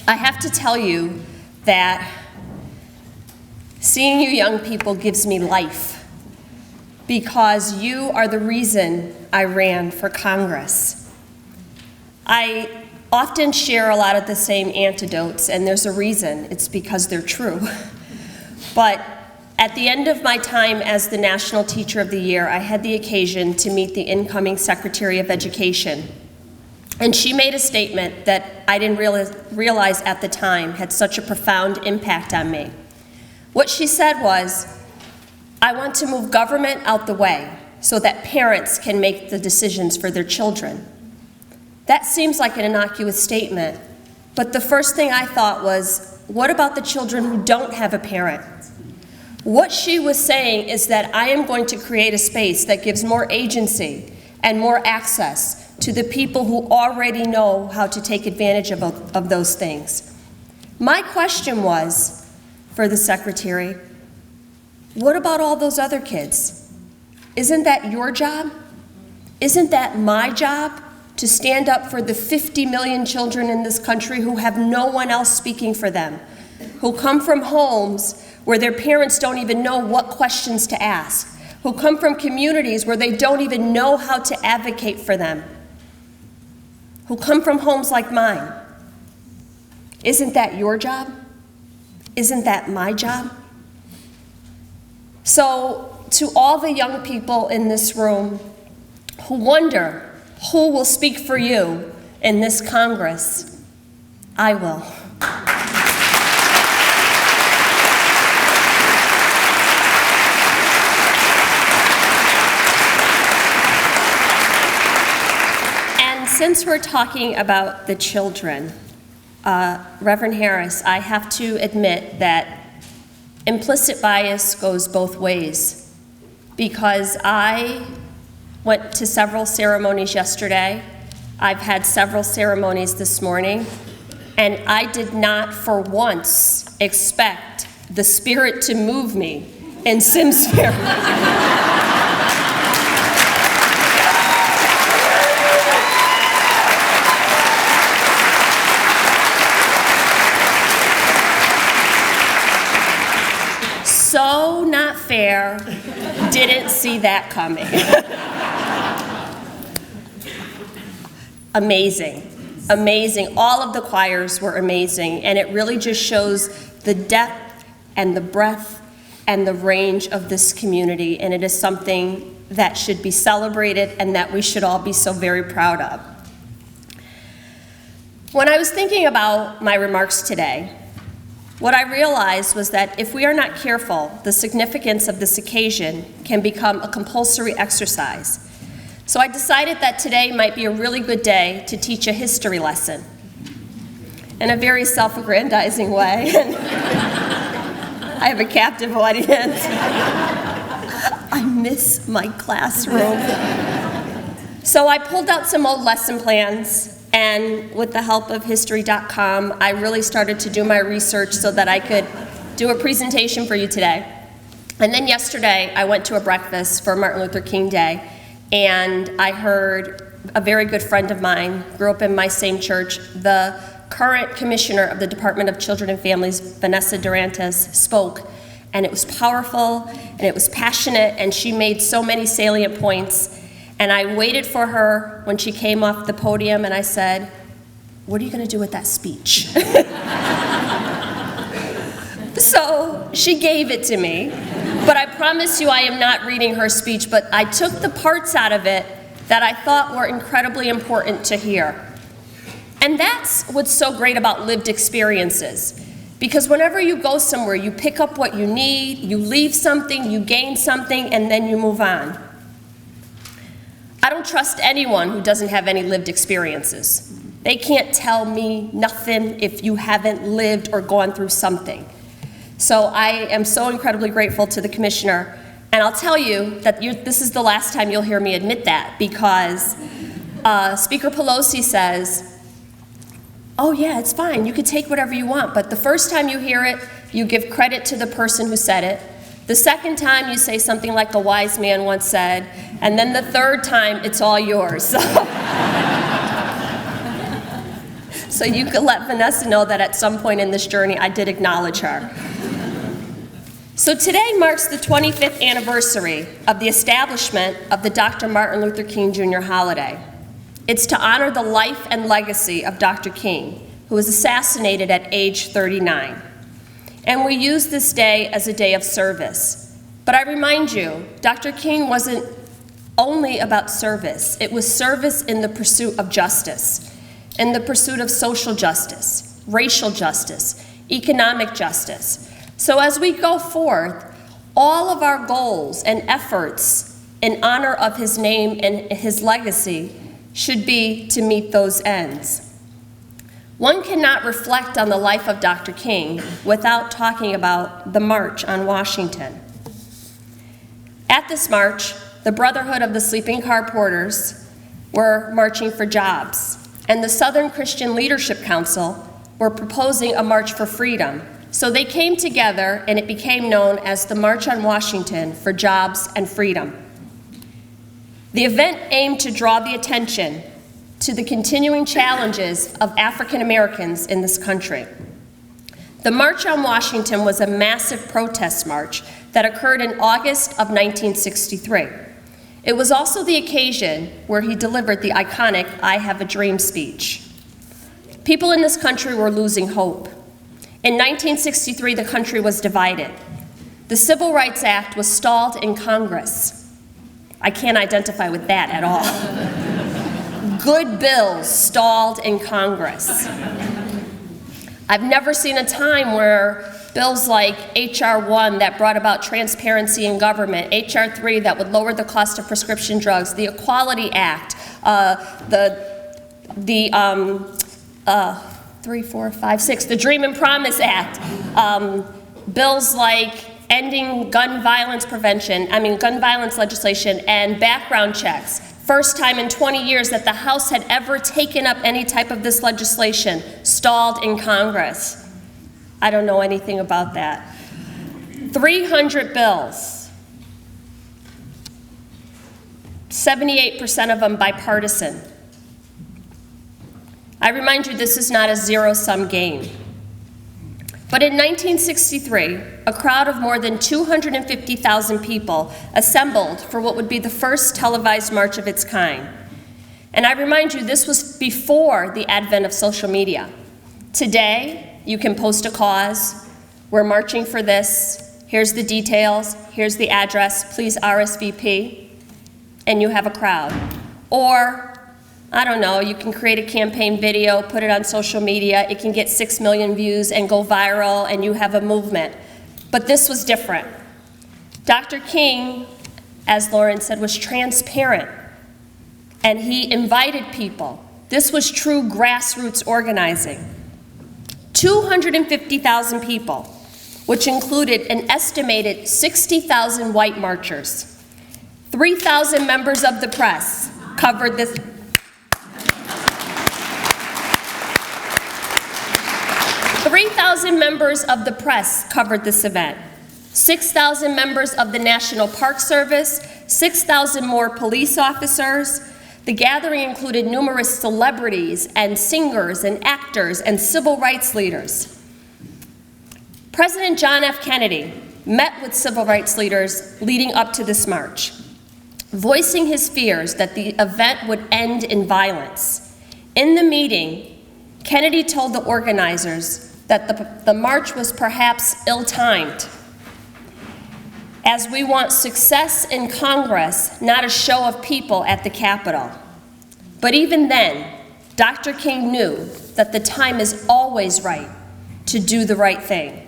I: I have to tell you that seeing you young people gives me life, because you are the reason I ran for Congress. I often share a lot of the same anecdotes, and there's a reason. It's because they're true. But at the end of my time as the National Teacher of the Year, I had the occasion to meet the incoming Secretary of Education. And she made a statement that I didn't realize at the time had such a profound impact on me. What she said was, "I want to move government out the way so that parents can make the decisions for their children." That seems like an innocuous statement, but the first thing I thought was, what about the children who don't have a parent? What she was saying is that I am going to create a space that gives more agency and more access to the people who already know how to take advantage of those things. My question was, for the secretary, what about all those other kids? Isn't that your job? Isn't that my job to stand up for the 50 million children in this country who have no one else speaking for them, who come from homes where their parents don't even know what questions to ask, who come from communities where they don't even know how to advocate for them, who come from homes like mine? Isn't that your job? Isn't that my job? So, to all the young people in this room who wonder who will speak for you in this Congress, I will. And since we're talking about the children, Reverend Harris, I have to admit that implicit bias goes both ways, because I went to several ceremonies yesterday. I've had several ceremonies this morning, and I did not for once expect the Spirit to move me in Simsbury. So not fair, didn't see that coming. Amazing, amazing. All of the choirs were amazing, and it really just shows the depth and the breadth and the range of this community, and it is something that should be celebrated and that we should all be so very proud of. When I was thinking about my remarks today, what I realized was that if we are not careful, the significance of this occasion can become a compulsory exercise. So I decided that today might be a really good day to teach a history lesson in a very self-aggrandizing way. I have a captive audience. I miss my classroom. So I pulled out some old lesson plans, and with the help of History.com, I really started to do my research so that I could do a presentation for you today. And then yesterday, I went to a breakfast for Martin Luther King Day, and I heard a very good friend of mine, grew up in my same church, the current commissioner of the Department of Children and Families, Vanessa Durantes, spoke, and it was powerful, and it was passionate, and she made so many salient points. And I waited for her when she came off the podium, and I said, "What are you going to do with that speech?" So she gave it to me, but I promise you I am not reading her speech, but I took the parts out of it that I thought were incredibly important to hear. And that's what's so great about lived experiences, because whenever you go somewhere, you pick up what you need, you leave something, you gain something, and then you move on. I don't trust anyone who doesn't have any lived experiences. They can't tell me nothing if you haven't lived or gone through something. So I am so incredibly grateful to the commissioner And I'll tell you that this is the last time you'll hear me admit that, because Speaker Pelosi says, oh yeah, it's fine, you can take whatever you want, but the first time you hear it, you give credit to the person who said it. The second time, you say something like a wise man once said, and then the third time, it's all yours. So you could let Vanessa know that at some point in this journey, I did acknowledge her. So today marks the 25th anniversary of the establishment of the Dr. Martin Luther King Jr. holiday. It's to honor the life and legacy of Dr. King, who was assassinated at age 39. And we use this day as a day of service. But I remind you, Dr. King wasn't only about service. It was service in the pursuit of justice, in the pursuit of social justice, racial justice, economic justice. So as we go forth, all of our goals and efforts in honor of his name and his legacy should be to meet those ends. One cannot reflect on the life of Dr. King without talking about the March on Washington. At this march, the Brotherhood of the Sleeping Car Porters were marching for jobs, and the Southern Christian Leadership Council were proposing a march for freedom. So they came together, and it became known as the March on Washington for Jobs and Freedom. The event aimed to draw the attention to the continuing challenges of African Americans in this country. The March on Washington was a massive protest march that occurred in August of 1963. It was also the occasion where he delivered the iconic "I Have a Dream" speech. People in this country were losing hope. In 1963, the country was divided. The Civil Rights Act was stalled in Congress. I can't identify with that at all. Good bills stalled in Congress. I've never seen a time where bills like H.R. 1 that brought about transparency in government, H.R. 3 that would lower the cost of prescription drugs, the Equality Act, the 3, 4, 5, 6, the Dream and Promise Act, bills like ending gun violence legislation and background checks. First time in 20 years that the House had ever taken up any type of this legislation, stalled in Congress. I don't know anything about that. 300 bills, 78% of them bipartisan. I remind you, this is not a zero-sum game. But in 1963, a crowd of more than 250,000 people assembled for what would be the first televised march of its kind. And I remind you, this was before the advent of social media. Today, you can post a cause, we're marching for this, here's the details, here's the address, please RSVP, and you have a crowd. Or, I don't know, you can create a campaign video, put it on social media, it can get 6 million views and go viral, and you have a movement. But this was different. Dr. King, as Lauren said, was transparent, and he invited people. This was true grassroots organizing. 250,000 people, which included an estimated 60,000 white marchers. 3,000 members of the press covered this. 3,000 members of the press covered this event. 6,000 members of the National Park Service, 6,000 more police officers. The gathering included numerous celebrities and singers and actors and civil rights leaders. President John F. Kennedy met with civil rights leaders leading up to this march, voicing his fears that the event would end in violence. In the meeting, Kennedy told the organizers that the march was perhaps ill-timed, as we want success in Congress, not a show of people at the Capitol. But even then, Dr. King knew that the time is always right to do the right thing.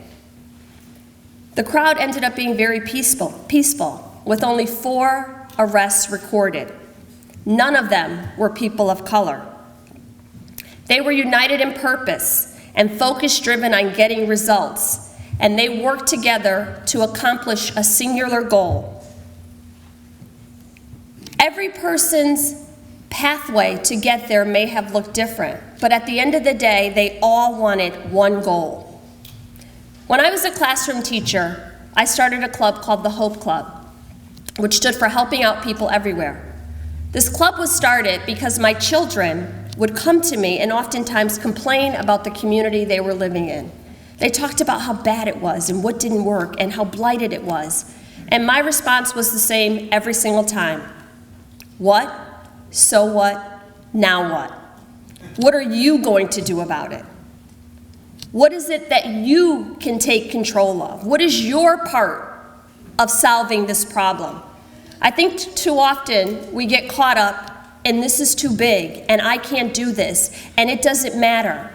I: The crowd ended up being very peaceful, with only 4 arrests recorded. None of them were people of color. They were united in purpose and focus-driven on getting results, and they worked together to accomplish a singular goal: Every person's pathway to get there may have looked different, but at the end of the day, they all wanted one goal. When I was a classroom teacher, I started a club called the Hope Club, which stood for Helping Out People Everywhere. This club was started because my children would come to me and oftentimes complain about the community they were living in. They talked about how bad it was and what didn't work and how blighted it was. And my response was the same every single time. What? So what? Now what? What are you going to do about it? What is it that you can take control of? What is your part of solving this problem? I think too often we get caught up in this is too big and I can't do this and it doesn't matter.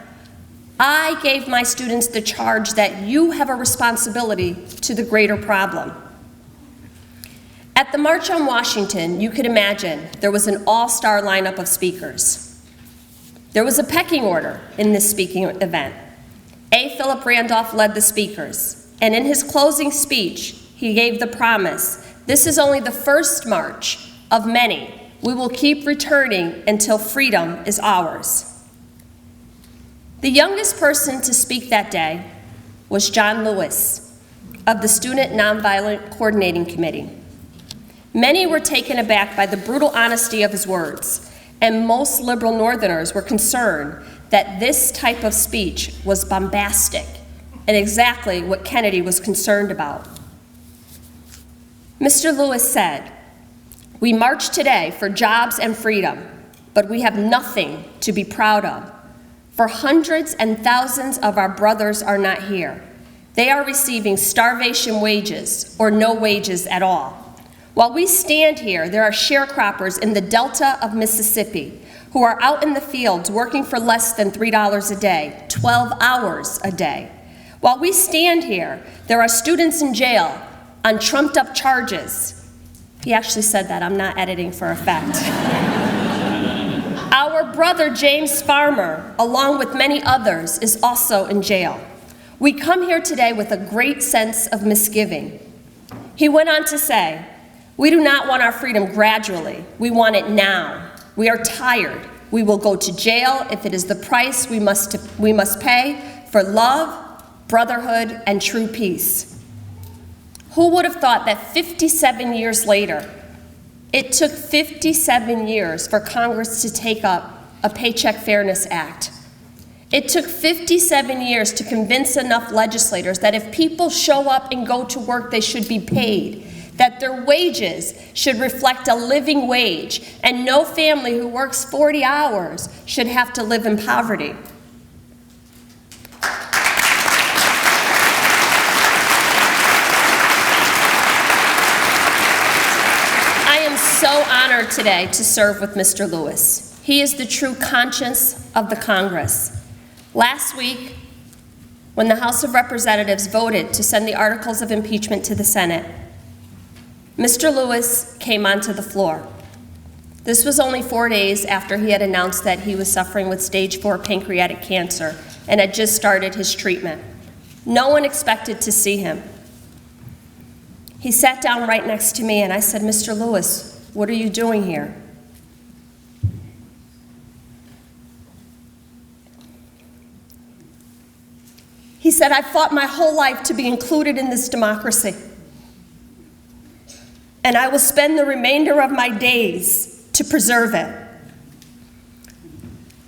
I: I gave my students the charge that you have a responsibility to the greater problem. At the March on Washington, you could imagine there was an all-star lineup of speakers. There was a pecking order in this speaking event. A. Philip Randolph led the speakers, and in his closing speech, he gave the promise, "This is only the first march of many. We will keep returning until freedom is ours." The youngest person to speak that day was John Lewis of the Student Nonviolent Coordinating Committee. Many were taken aback by the brutal honesty of his words, and most liberal Northerners were concerned that this type of speech was bombastic and exactly what Kennedy was concerned about. Mr. Lewis said, "We march today for jobs and freedom, but we have nothing to be proud of. For hundreds and thousands of our brothers are not here. They are receiving starvation wages or no wages at all. While we stand here, there are sharecroppers in the Delta of Mississippi who are out in the fields working for less than $3 a day, 12 hours a day. While we stand here, there are students in jail on trumped-up charges." He actually said that, I'm not editing for effect. "Our brother James Farmer, along with many others, is also in jail. We come here today with a great sense of misgiving." He went on to say, "We do not want our freedom gradually. We want it now. We are tired. We will go to jail if it is the price we must pay for love, brotherhood, and true peace." Who would have thought that 57 years later, it took 57 years for Congress to take up a Paycheck Fairness Act? It took 57 years to convince enough legislators that if people show up and go to work, they should be paid, that their wages should reflect a living wage, and no family who works 40 hours should have to live in poverty. I am so honored today to serve with Mr. Lewis. He is the true conscience of the Congress. Last week, when the House of Representatives voted to send the articles of impeachment to the Senate, Mr. Lewis came onto the floor. This was only 4 days after he had announced that he was suffering with stage 4 pancreatic cancer and had just started his treatment. No one expected to see him. He sat down right next to me and I said, "Mr. Lewis, what are you doing here?" He said, "I fought my whole life to be included in this democracy, and I will spend the remainder of my days to preserve it.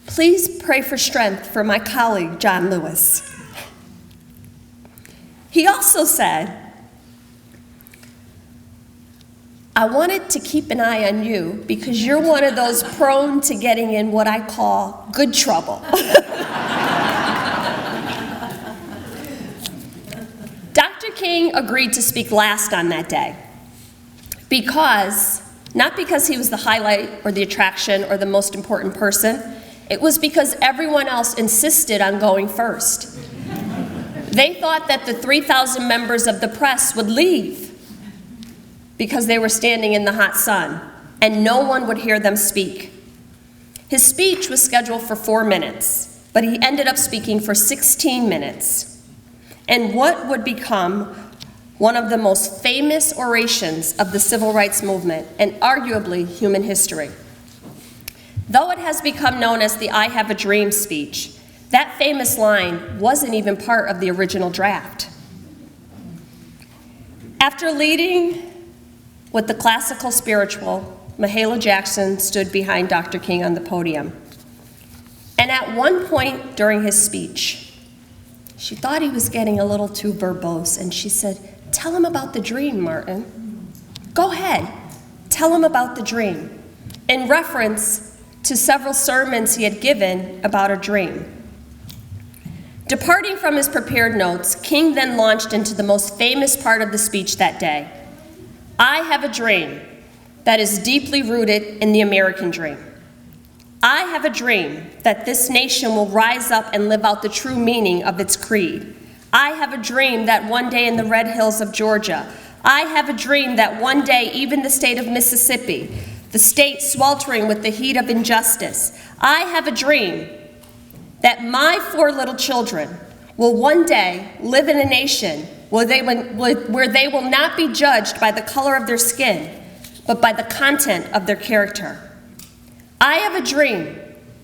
I: Please pray for strength for my colleague, John Lewis." He also said, "I wanted to keep an eye on you because you're one of those prone to getting in what I call good trouble." Dr. King agreed to speak last on that day not because he was the highlight or the attraction or the most important person, it was because everyone else insisted on going first. They thought that the 3,000 members of the press would leave because they were standing in the hot sun and no one would hear them speak. His speech was scheduled for 4 minutes, but he ended up speaking for 16 minutes. And what would become one of the most famous orations of the civil rights movement and arguably human history. Though it has become known as the I Have a Dream speech, that famous line wasn't even part of the original draft. After leading with the classical spiritual, Mahalia Jackson stood behind Dr. King on the podium. And at one point during his speech, she thought he was getting a little too verbose, and she said, "Tell him about the dream, Martin. Go ahead, tell him about the dream," in reference to several sermons he had given about a dream. Departing from his prepared notes, King then launched into the most famous part of the speech that day. I have a dream that is deeply rooted in the American dream. I have a dream that this nation will rise up and live out the true meaning of its creed. I have a dream that one day in the Red Hills of Georgia, I have a dream that one day even the state of Mississippi, the state sweltering with the heat of injustice, I have a dream that my 4 little children will one day live in a nation where they will not be judged by the color of their skin, but by the content of their character. I have a dream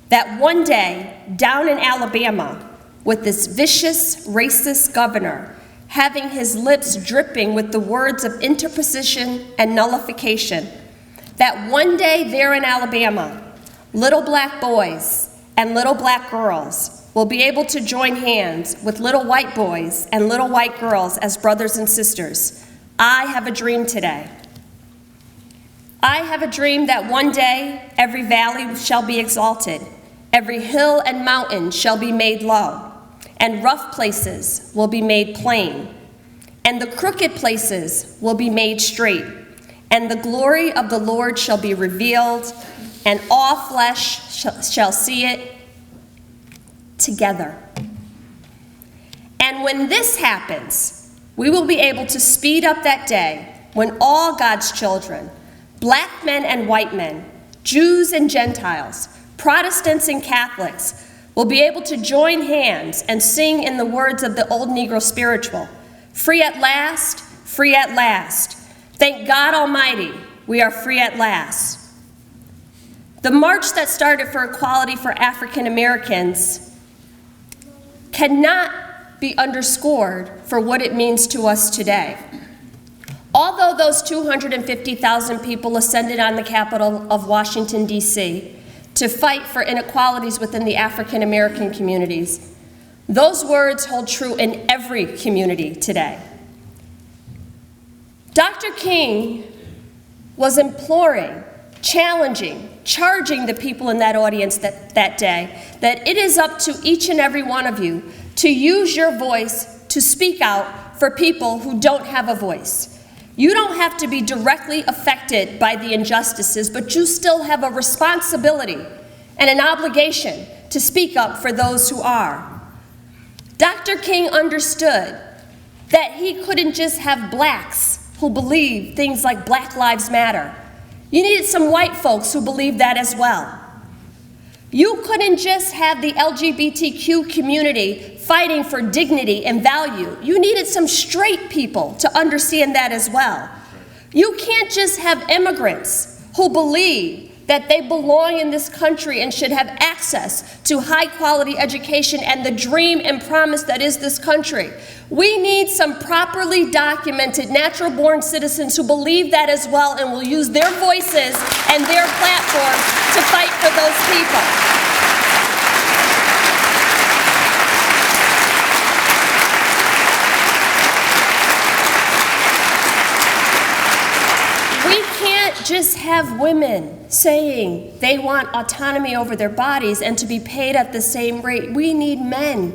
I: that one day down in Alabama, with this vicious, racist governor having his lips dripping with the words of interposition and nullification, that one day there in Alabama, little black boys and little black girls will be able to join hands with little white boys and little white girls as brothers and sisters. I have a dream today. I have a dream that one day every valley shall be exalted, every hill and mountain shall be made low, and rough places will be made plain, and the crooked places will be made straight, and the glory of the Lord shall be revealed, and all flesh shall see it together. And when this happens, we will be able to speed up that day when all God's children, black men and white men, Jews and Gentiles, Protestants and Catholics, will be able to join hands and sing in the words of the old Negro spiritual, free at last, free at last. Thank God Almighty, we are free at last. The march that started for equality for African Americans cannot be underscored for what it means to us today. Although those 250,000 people ascended on the Capitol of Washington, D.C., to fight for inequalities within the African American communities, those words hold true in every community today. Dr. King was imploring, challenging, charging the people in that audience that day that it is up to each and every one of you to use your voice to speak out for people who don't have a voice. You don't have to be directly affected by the injustices, but you still have a responsibility and an obligation to speak up for those who are. Dr. King understood that he couldn't just have blacks who believe things like Black Lives Matter. You needed some white folks who believed that as well. You couldn't just have the LGBTQ community fighting for dignity and value. You needed some straight people to understand that as well. You can't just have immigrants who believe that they belong in this country and should have access to high-quality education and the dream and promise that is this country. We need some properly documented, natural-born citizens who believe that as well and will use their voices and their platforms to fight for those people. Just have women saying they want autonomy over their bodies and to be paid at the same rate. We need men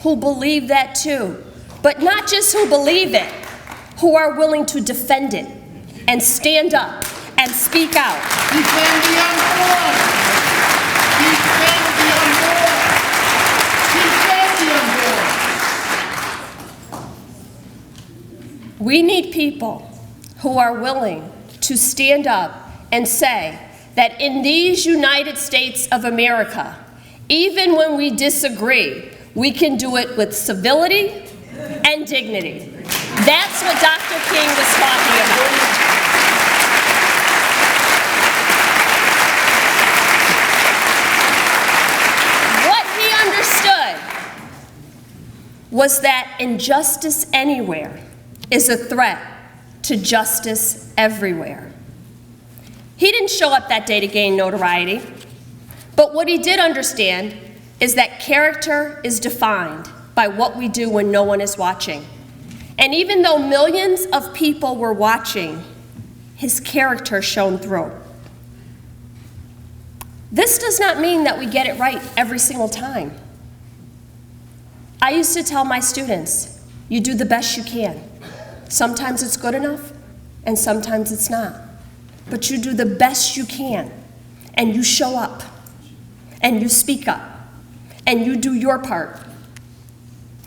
I: who believe that too, but not just who believe it, who are willing to defend it and stand up and speak out.
J: Defend the unborn! Defend the unborn! Defend the unborn!
I: We need people who are willing to stand up and say that in these United States of America, even when we disagree, we can do it with civility and dignity. That's what Dr. King was talking about. What he understood was that injustice anywhere is a threat to justice everywhere. He didn't show up that day to gain notoriety, but what he did understand is that character is defined by what we do when no one is watching. And even though millions of people were watching, his character shone through. This does not mean that we get it right every single time. I used to tell my students, you do the best you can. Sometimes it's good enough, and sometimes it's not. But you do the best you can, and you show up, and you speak up, and you do your part,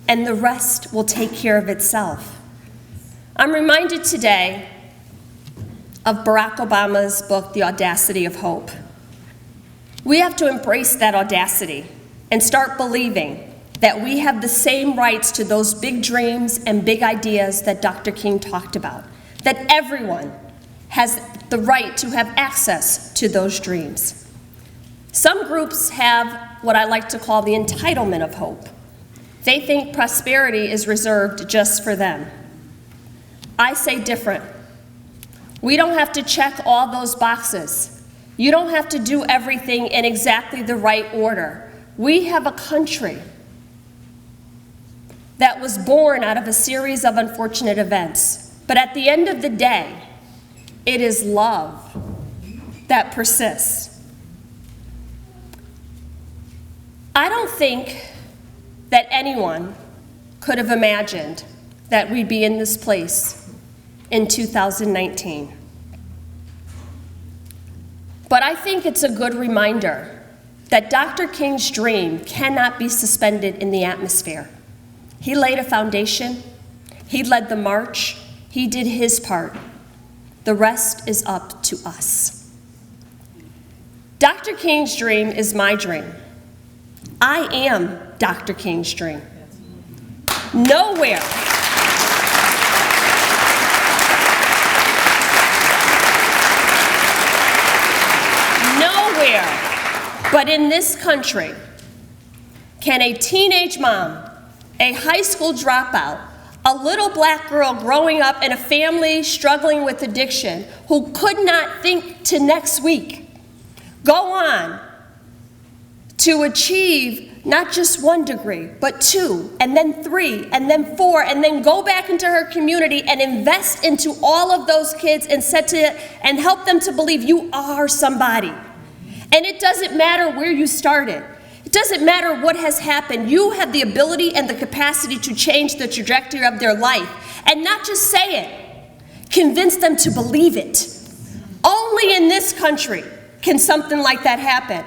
I: and the rest will take care of itself. I'm reminded today of Barack Obama's book, The Audacity of Hope. We have to embrace that audacity and start believing that we have the same rights to those big dreams and big ideas that Dr. King talked about, that everyone has the right to have access to those dreams. Some groups have what I like to call the entitlement of hope. They think prosperity is reserved just for them. I say different. We don't have to check all those boxes. You don't have to do everything in exactly the right order. We have a country that was born out of a series of unfortunate events. But at the end of the day, it is love that persists. I don't think that anyone could have imagined that we'd be in this place in 2019. But I think it's a good reminder that Dr. King's dream cannot be suspended in the atmosphere. He laid a foundation, he led the march, he did his part. The rest is up to us. Dr. King's dream is my dream. I am Dr. King's dream. Nowhere but in this country can a teenage mom, a high school dropout, a little black girl growing up in a family struggling with addiction who could not think to next week, go on to achieve not just 1 degree, but 2, and then 3, and then 4, and then go back into her community and invest into all of those kids and help them to believe you are somebody. And it doesn't matter where you started. It doesn't matter what has happened. You have the ability and the capacity to change the trajectory of their life. And not just say it, convince them to believe it. Only in this country can something like that happen.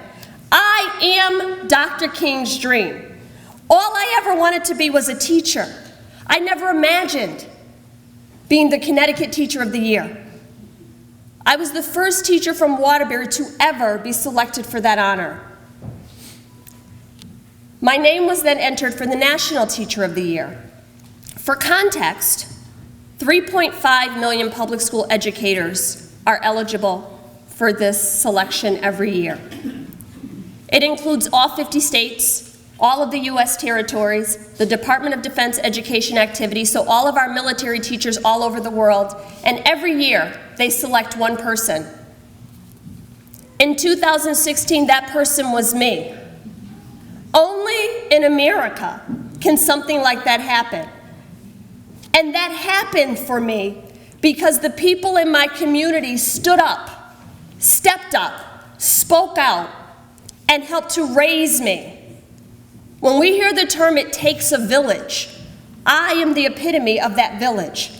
I: I am Dr. King's dream. All I ever wanted to be was a teacher. I never imagined being the Connecticut Teacher of the Year. I was the first teacher from Waterbury to ever be selected for that honor. My name was then entered for the National Teacher of the Year. For context, 3.5 million public school educators are eligible for this selection every year. It includes all 50 states, all of the U.S. territories, the Department of Defense education activities, so all of our military teachers all over the world, and every year they select one person. In 2016, that person was me. Only in America can something like that happen. And that happened for me because the people in my community stood up, stepped up, spoke out, and helped to raise me. When we hear the term, it takes a village, I am the epitome of that village.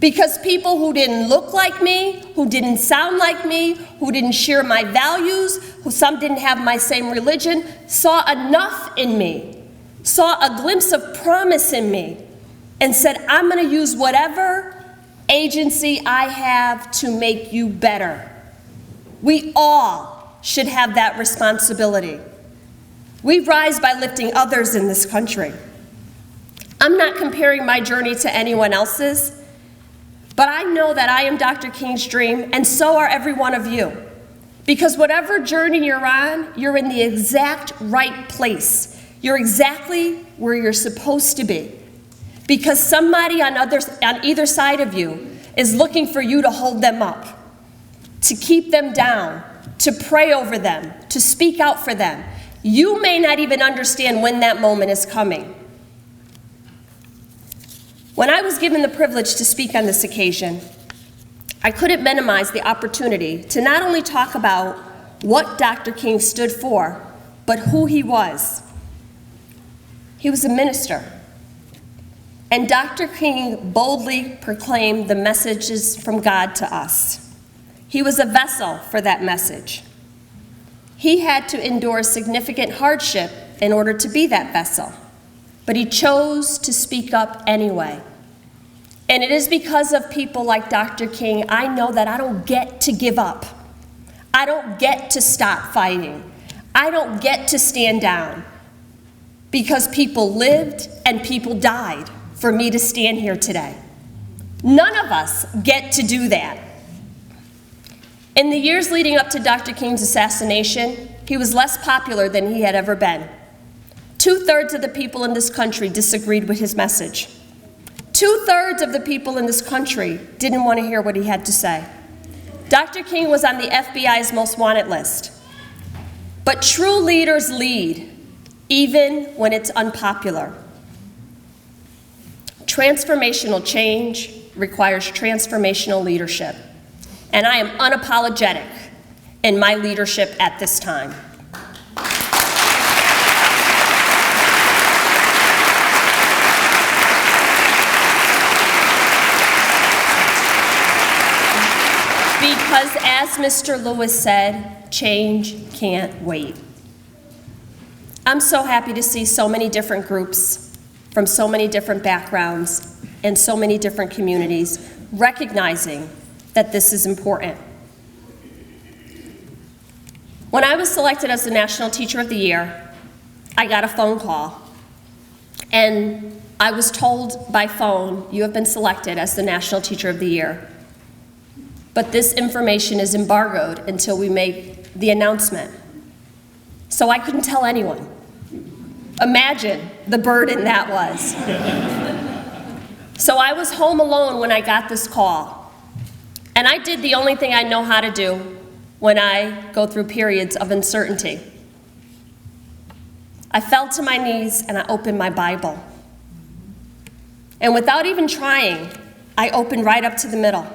I: Because people who didn't look like me, who didn't sound like me, who didn't share my values, who some didn't have my same religion, saw enough in me, saw a glimpse of promise in me, and said, I'm going to use whatever agency I have to make you better. We all should have that responsibility. We rise by lifting others in this country. I'm not comparing my journey to anyone else's, but I know that I am Dr. King's dream, and so are every one of you. Because whatever journey you're on, you're in the exact right place. You're exactly where you're supposed to be. Because somebody on either side of you is looking for you to hold them up, to keep them down, to pray over them, to speak out for them. You may not even understand when that moment is coming. When I was given the privilege to speak on this occasion, I couldn't minimize the opportunity to not only talk about what Dr. King stood for, but who he was. He was a minister. And Dr. King boldly proclaimed the messages from God to us. He was a vessel for that message. He had to endure significant hardship in order to be that vessel, but he chose to speak up anyway. And it is because of people like Dr. King I know that I don't get to give up. I don't get to stop fighting. I don't get to stand down, because people lived and people died for me to stand here today. None of us get to do that. In the years leading up to Dr. King's assassination, he was less popular than he had ever been. 2/3 of the people in this country disagreed with his message. 2/3 of the people in this country didn't want to hear what he had to say. Dr. King was on the FBI's most wanted list. But true leaders lead, even when it's unpopular. Transformational change requires transformational leadership, and I am unapologetic in my leadership at this time. Because as Mr. Lewis said, change can't wait. I'm so happy to see so many different groups from so many different backgrounds and so many different communities recognizing that this is important. When I was selected as the National Teacher of the Year, I got a phone call, and I was told by phone, you have been selected as the National Teacher of the Year, but this information is embargoed until we make the announcement. So I couldn't tell anyone. Imagine the burden that was. So I was home alone when I got this call, and I did the only thing I know how to do when I go through periods of uncertainty. I fell to my knees and I opened my Bible. And without even trying, I opened right up to the middle,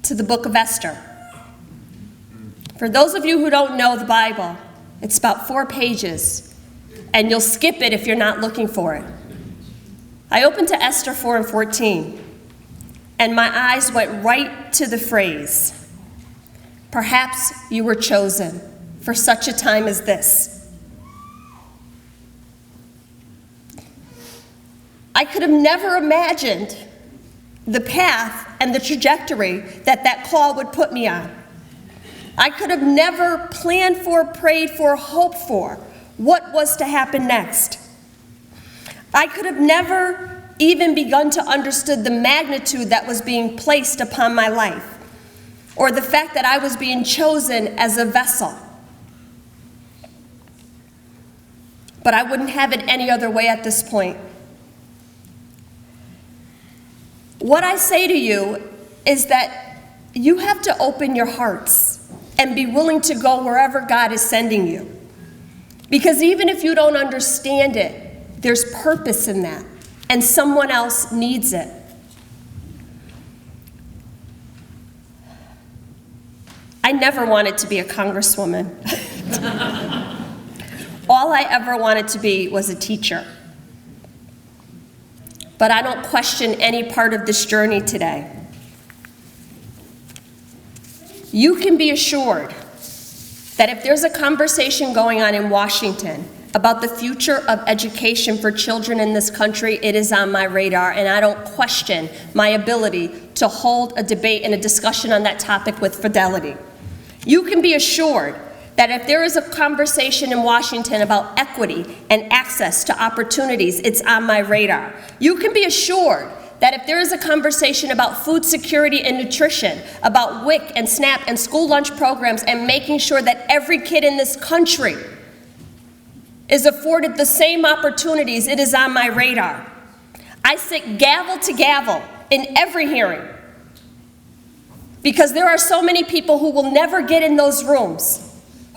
I: to the book of Esther. For those of you who don't know the Bible, it's about 4 pages, and you'll skip it if you're not looking for it. I opened to Esther 4 and 14, and my eyes went right to the phrase, "Perhaps you were chosen for such a time as this." I could have never imagined the path and the trajectory that that call would put me on. I could have never planned for, prayed for, hoped for what was to happen next. I could have never even begun to understand the magnitude that was being placed upon my life, or the fact that I was being chosen as a vessel. But I wouldn't have it any other way at this point. What I say to you is that you have to open your hearts and be willing to go wherever God is sending you. Because even if you don't understand it, there's purpose in that, and someone else needs it. I never wanted to be a congresswoman. All I ever wanted to be was a teacher. But I don't question any part of this journey today. You can be assured that if there's a conversation going on in Washington about the future of education for children in this country, it is on my radar, and I don't question my ability to hold a debate and a discussion on that topic with fidelity. You can be assured that if there is a conversation in Washington about equity and access to opportunities, it's on my radar. You can be assured that if there is a conversation about food security and nutrition, about WIC and SNAP and school lunch programs and making sure that every kid in this country is afforded the same opportunities, it is on my radar. I sit gavel to gavel in every hearing because there are so many people who will never get in those rooms,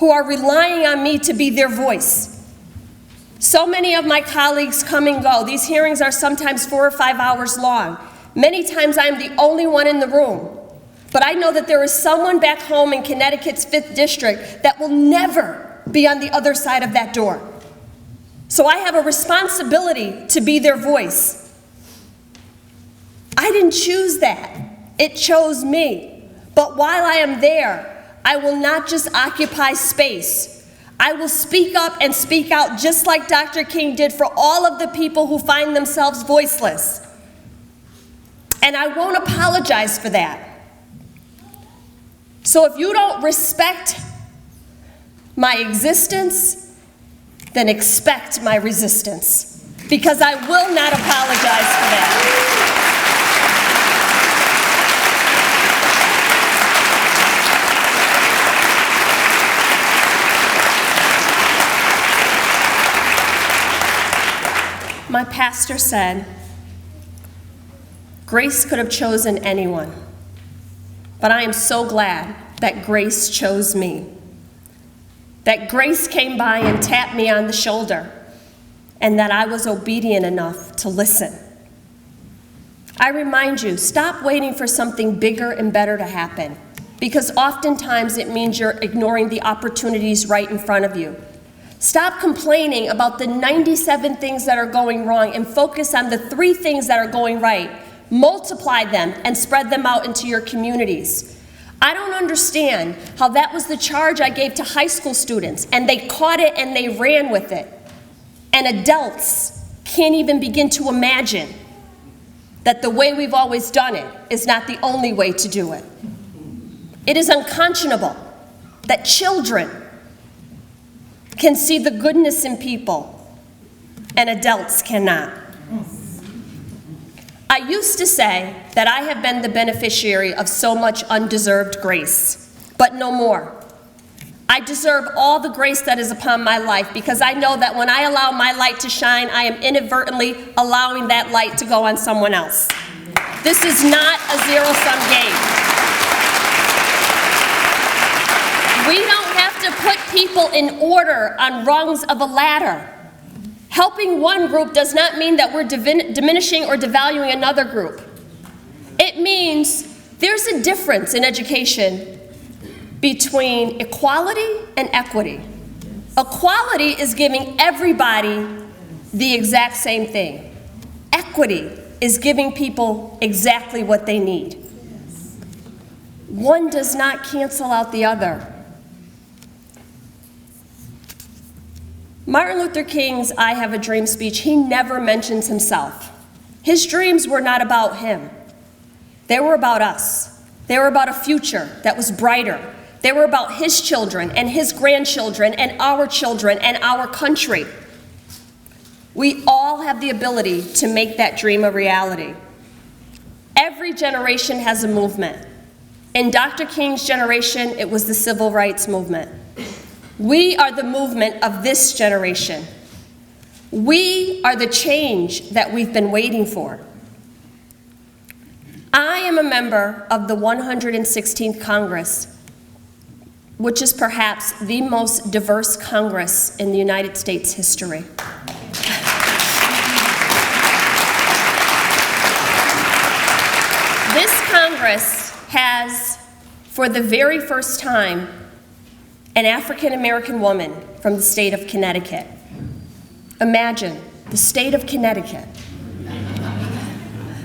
I: who are relying on me to be their voice. So many of my colleagues come and go. These hearings are sometimes 4 or 5 hours long. Many times I'm the only one in the room. But I know that there is someone back home in Connecticut's 5th District that will never be on the other side of that door. So I have a responsibility to be their voice. I didn't choose that. It chose me. But while I am there, I will not just occupy space. I will speak up and speak out just like Dr. King did for all of the people who find themselves voiceless. And I won't apologize for that. So if you don't respect my existence, then expect my resistance, because I will not apologize for that. My pastor said, grace could have chosen anyone, but I am so glad that grace chose me. That grace came by and tapped me on the shoulder, and that I was obedient enough to listen. I remind you, stop waiting for something bigger and better to happen, because oftentimes it means you're ignoring the opportunities right in front of you. Stop complaining about the 97 things that are going wrong and focus on the 3 things that are going right. Multiply them and spread them out into your communities. I don't understand how that was the charge I gave to high school students, and they caught it and they ran with it. And adults can't even begin to imagine that the way we've always done it is not the only way to do it. It is unconscionable that children can see the goodness in people and adults cannot. I used to say that I have been the beneficiary of so much undeserved grace, but no more. I deserve all the grace that is upon my life, because I know that when I allow my light to shine, I am inadvertently allowing that light to go on someone else. This is not a zero-sum game. We don't have to put people in order on rungs of a ladder. Helping one group does not mean that we're diminishing or devaluing another group. It means there's a difference in education between equality and equity. Equality is giving everybody the exact same thing. Equity is giving people exactly what they need. One does not cancel out the other. Martin Luther King's I Have a Dream speech, he never mentions himself. His dreams were not about him. They were about us. They were about a future that was brighter. They were about his children and his grandchildren and our country. We all have the ability to make that dream a reality. Every generation has a movement. In Dr. King's generation, it was the civil rights movement. We are the movement of this generation. We are the change that we've been waiting for. I am a member of the 116th Congress, which is perhaps the most diverse Congress in the United States history. This Congress has, for the very first time, an African-American woman from the state of Connecticut. Imagine, the state of Connecticut.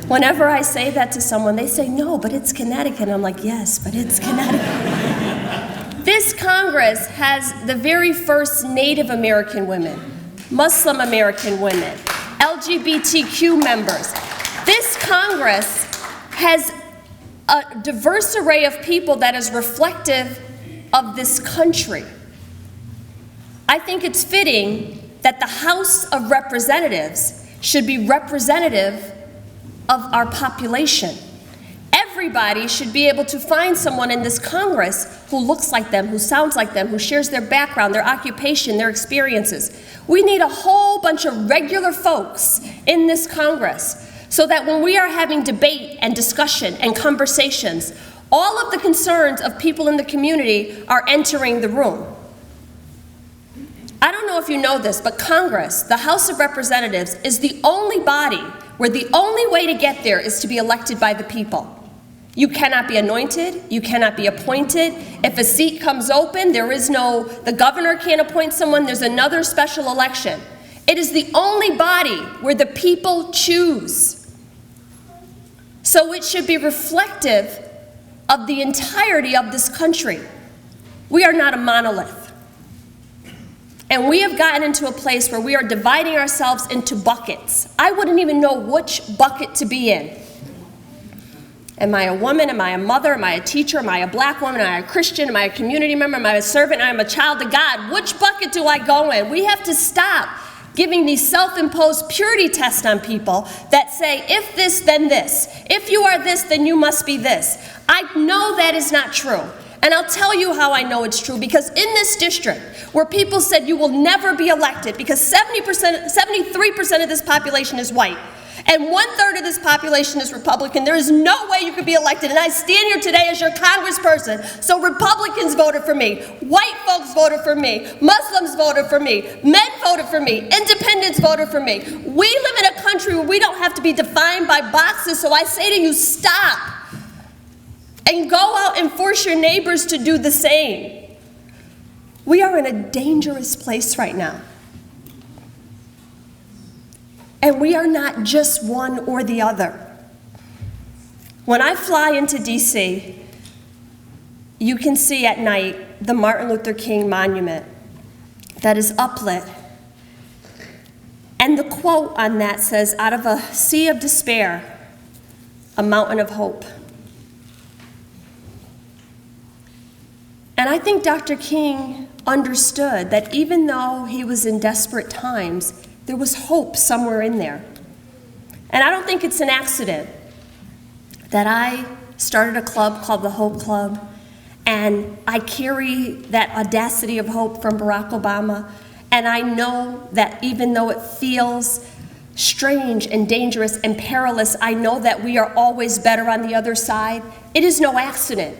I: Whenever I say that to someone, they say, no, but it's Connecticut. I'm like, yes, but it's Connecticut. This Congress has the very first Native American women, Muslim American women, LGBTQ members. This Congress has a diverse array of people that is reflective of this country. I think it's fitting that the House of Representatives should be representative of our population. Everybody should be able to find someone in this Congress who looks like them, who sounds like them, who shares their background, their occupation, their experiences. We need a whole bunch of regular folks in this Congress so that when we are having debate and discussion and conversations, all of the concerns of people in the community are entering the room. I don't know if you know this, but Congress, the House of Representatives, is the only body where the only way to get there is to be elected by the people. You cannot be anointed, you cannot be appointed. If a seat comes open, the governor can't appoint someone, there's another special election. It is the only body where the people choose. So it should be reflective of the entirety of this country. We are not a monolith. And we have gotten into a place where we are dividing ourselves into buckets. I wouldn't even know which bucket to be in. Am I a woman? Am I a mother? Am I a teacher? Am I a black woman? Am I a Christian? Am I a community member? Am I a servant? Am I a child of God? Which bucket do I go in? We have to stop giving these self-imposed purity tests on people that say, if this, then this. If you are this, then you must be this. I know that is not true. And I'll tell you how I know it's true, because in this district where people said you will never be elected because 73% of this population is white and 1/3 of this population is Republican, there is no way you could be elected. And I stand here today as your congressperson. So Republicans voted for me, white folks voted for me, Muslims voted for me, men voted for me, independents voted for me. We live in a country where we don't have to be defined by boxes. So I say to you, stop. And go out and force your neighbors to do the same. We are in a dangerous place right now. And we are not just one or the other. When I fly into DC, you can see at night the Martin Luther King monument that is uplit. And the quote on that says, "Out of a sea of despair, a mountain of hope." And I think Dr. King understood that even though he was in desperate times, there was hope somewhere in there. And I don't think it's an accident that I started a club called the Hope Club, and I carry that Audacity of Hope from Barack Obama, and I know that even though it feels strange and dangerous and perilous, I know that we are always better on the other side. It is no accident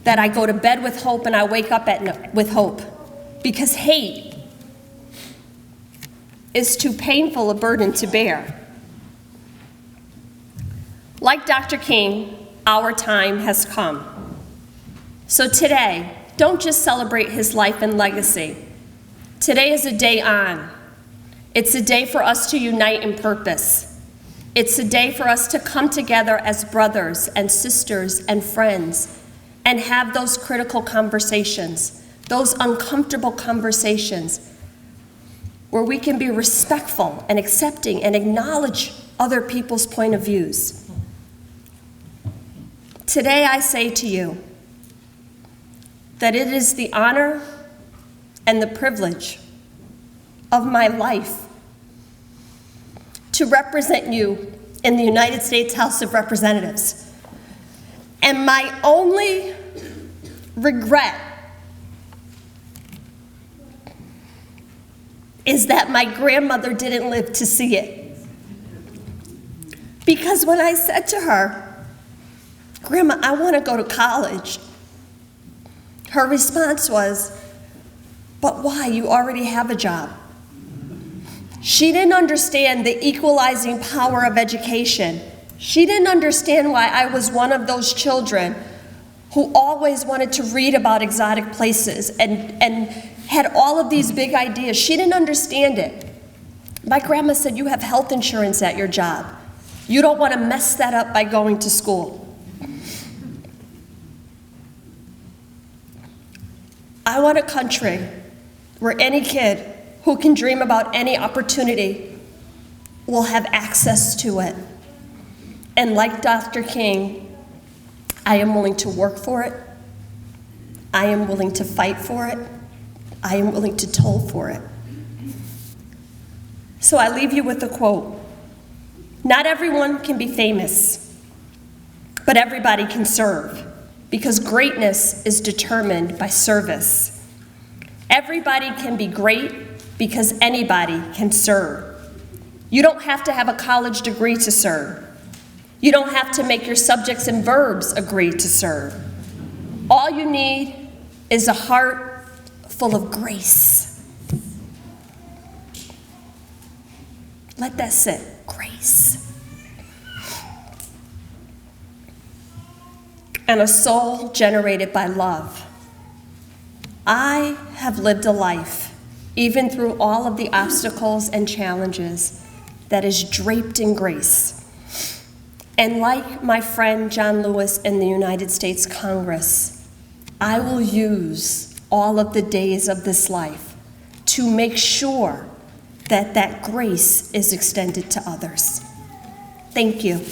I: that I go to bed with hope and I wake up at night with hope, because hate is too painful a burden to bear. Like Dr. King, our time has come. So today, don't just celebrate his life and legacy. Today is a day on. It's a day for us to unite in purpose. It's a day for us to come together as brothers and sisters and friends and have those critical conversations, those uncomfortable conversations where we can be respectful and accepting and acknowledge other people's point of views. Today I say to you that it is the honor and the privilege of my life to represent you in the United States House of Representatives. And my only regret is that my grandmother didn't live to see it. Because when I said to her, "Grandma, I want to go to college," her response was, "But why? You already have a job." She didn't understand the equalizing power of education. She didn't understand why I was one of those children who always wanted to read about exotic places and had all of these big ideas. She didn't understand it. My grandma said, "You have health insurance at your job. You don't want to mess that up by going to school." I want a country where any kid who can dream about any opportunity will have access to it. And like Dr. King, I am willing to work for it. I am willing to fight for it. I am willing to toll for it. So I leave you with a quote. Not everyone can be famous, but everybody can serve, because greatness is determined by service. Everybody can be great because anybody can serve. You don't have to have a college degree to serve. You don't have to make your subjects and verbs agree to serve. All you need is a heart full of grace. Let that sit. Grace. And a soul generated by love. I have lived a life, even through all of the obstacles and challenges, that is draped in grace. And like my friend John Lewis in the United States Congress, I will use all of the days of this life to make sure that that grace is extended to others. Thank you.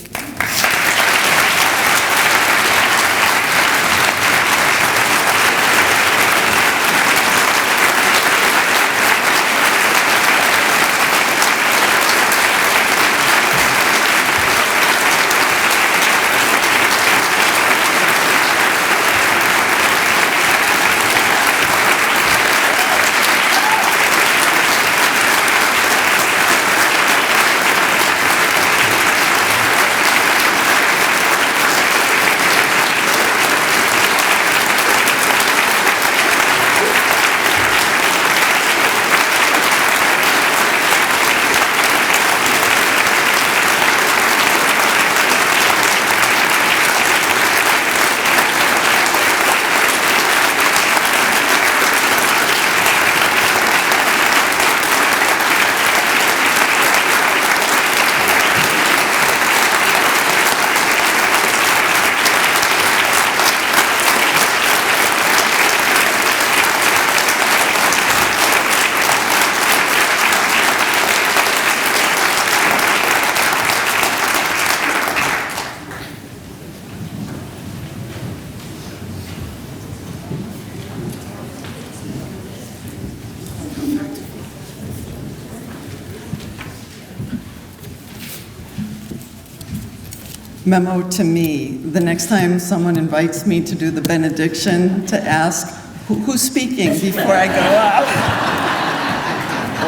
K: Memo to me, the next time someone invites me to do the benediction, to ask who's speaking before I go up.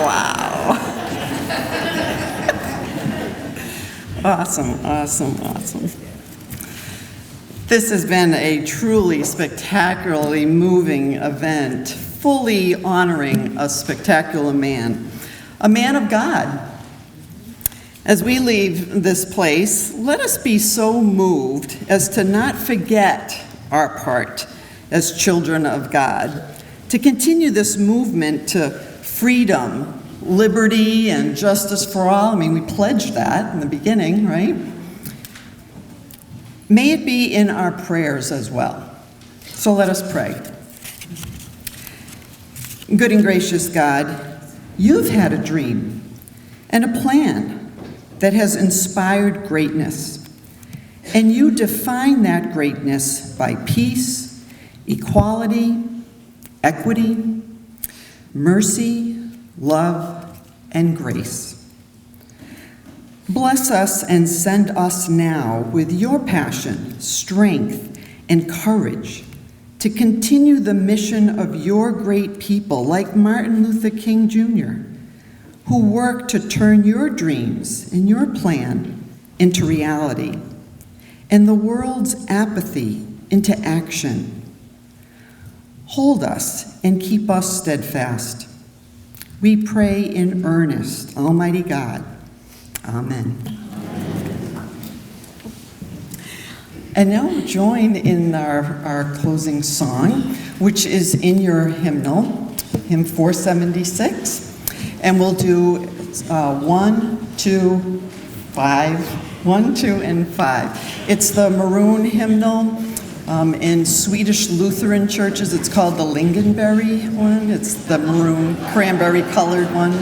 K: Wow. Awesome, awesome, awesome. This has been a truly spectacularly moving event, fully honoring a spectacular man, a man of God. As we leave this place, let us be so moved as to not forget our part as children of God, to continue this movement to freedom, liberty, and justice for all. I mean, we pledged that in the beginning, right? May it be in our prayers as well. So let us pray. Good and gracious God, you've had a dream and a plan that has inspired greatness. And you define that greatness by peace, equality, equity, mercy, love, and grace. Bless us and send us now with your passion, strength, and courage to continue the mission of your great people like Martin Luther King Jr., who work to turn your dreams and your plan into reality, and the world's apathy into action. Hold us and keep us steadfast. We pray in earnest, Almighty God. Amen. And now we'll join in our closing song, which is in your hymnal, hymn 476. And we'll do 1, 2, 5, 1, 2, and 5. It's the Maroon Hymnal. In Swedish Lutheran churches, it's called the Lingonberry one. It's the maroon cranberry colored one.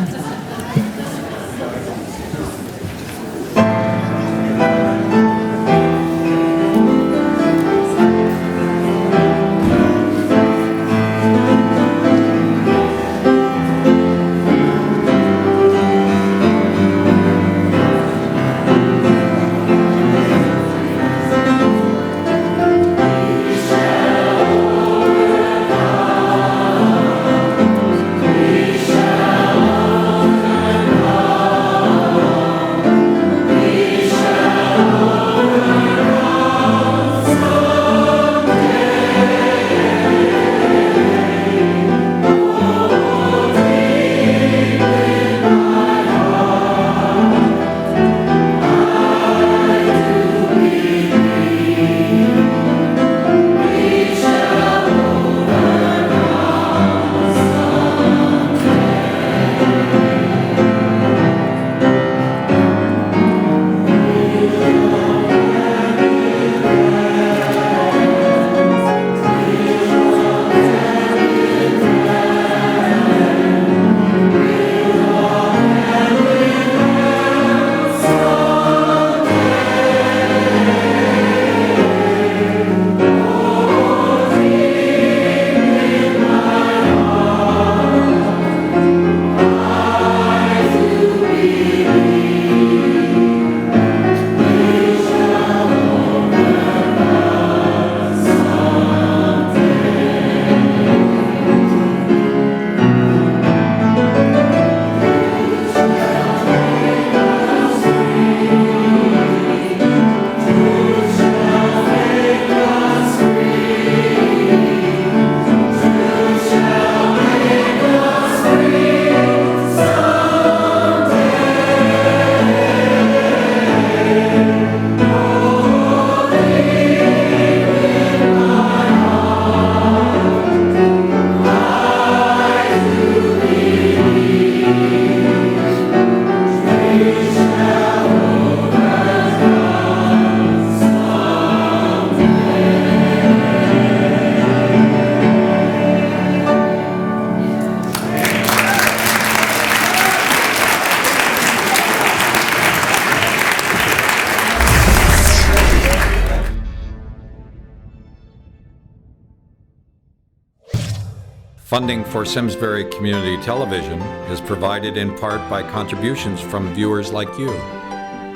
L: Funding for Simsbury Community Television is provided in part by contributions from viewers like you.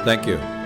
L: Thank you.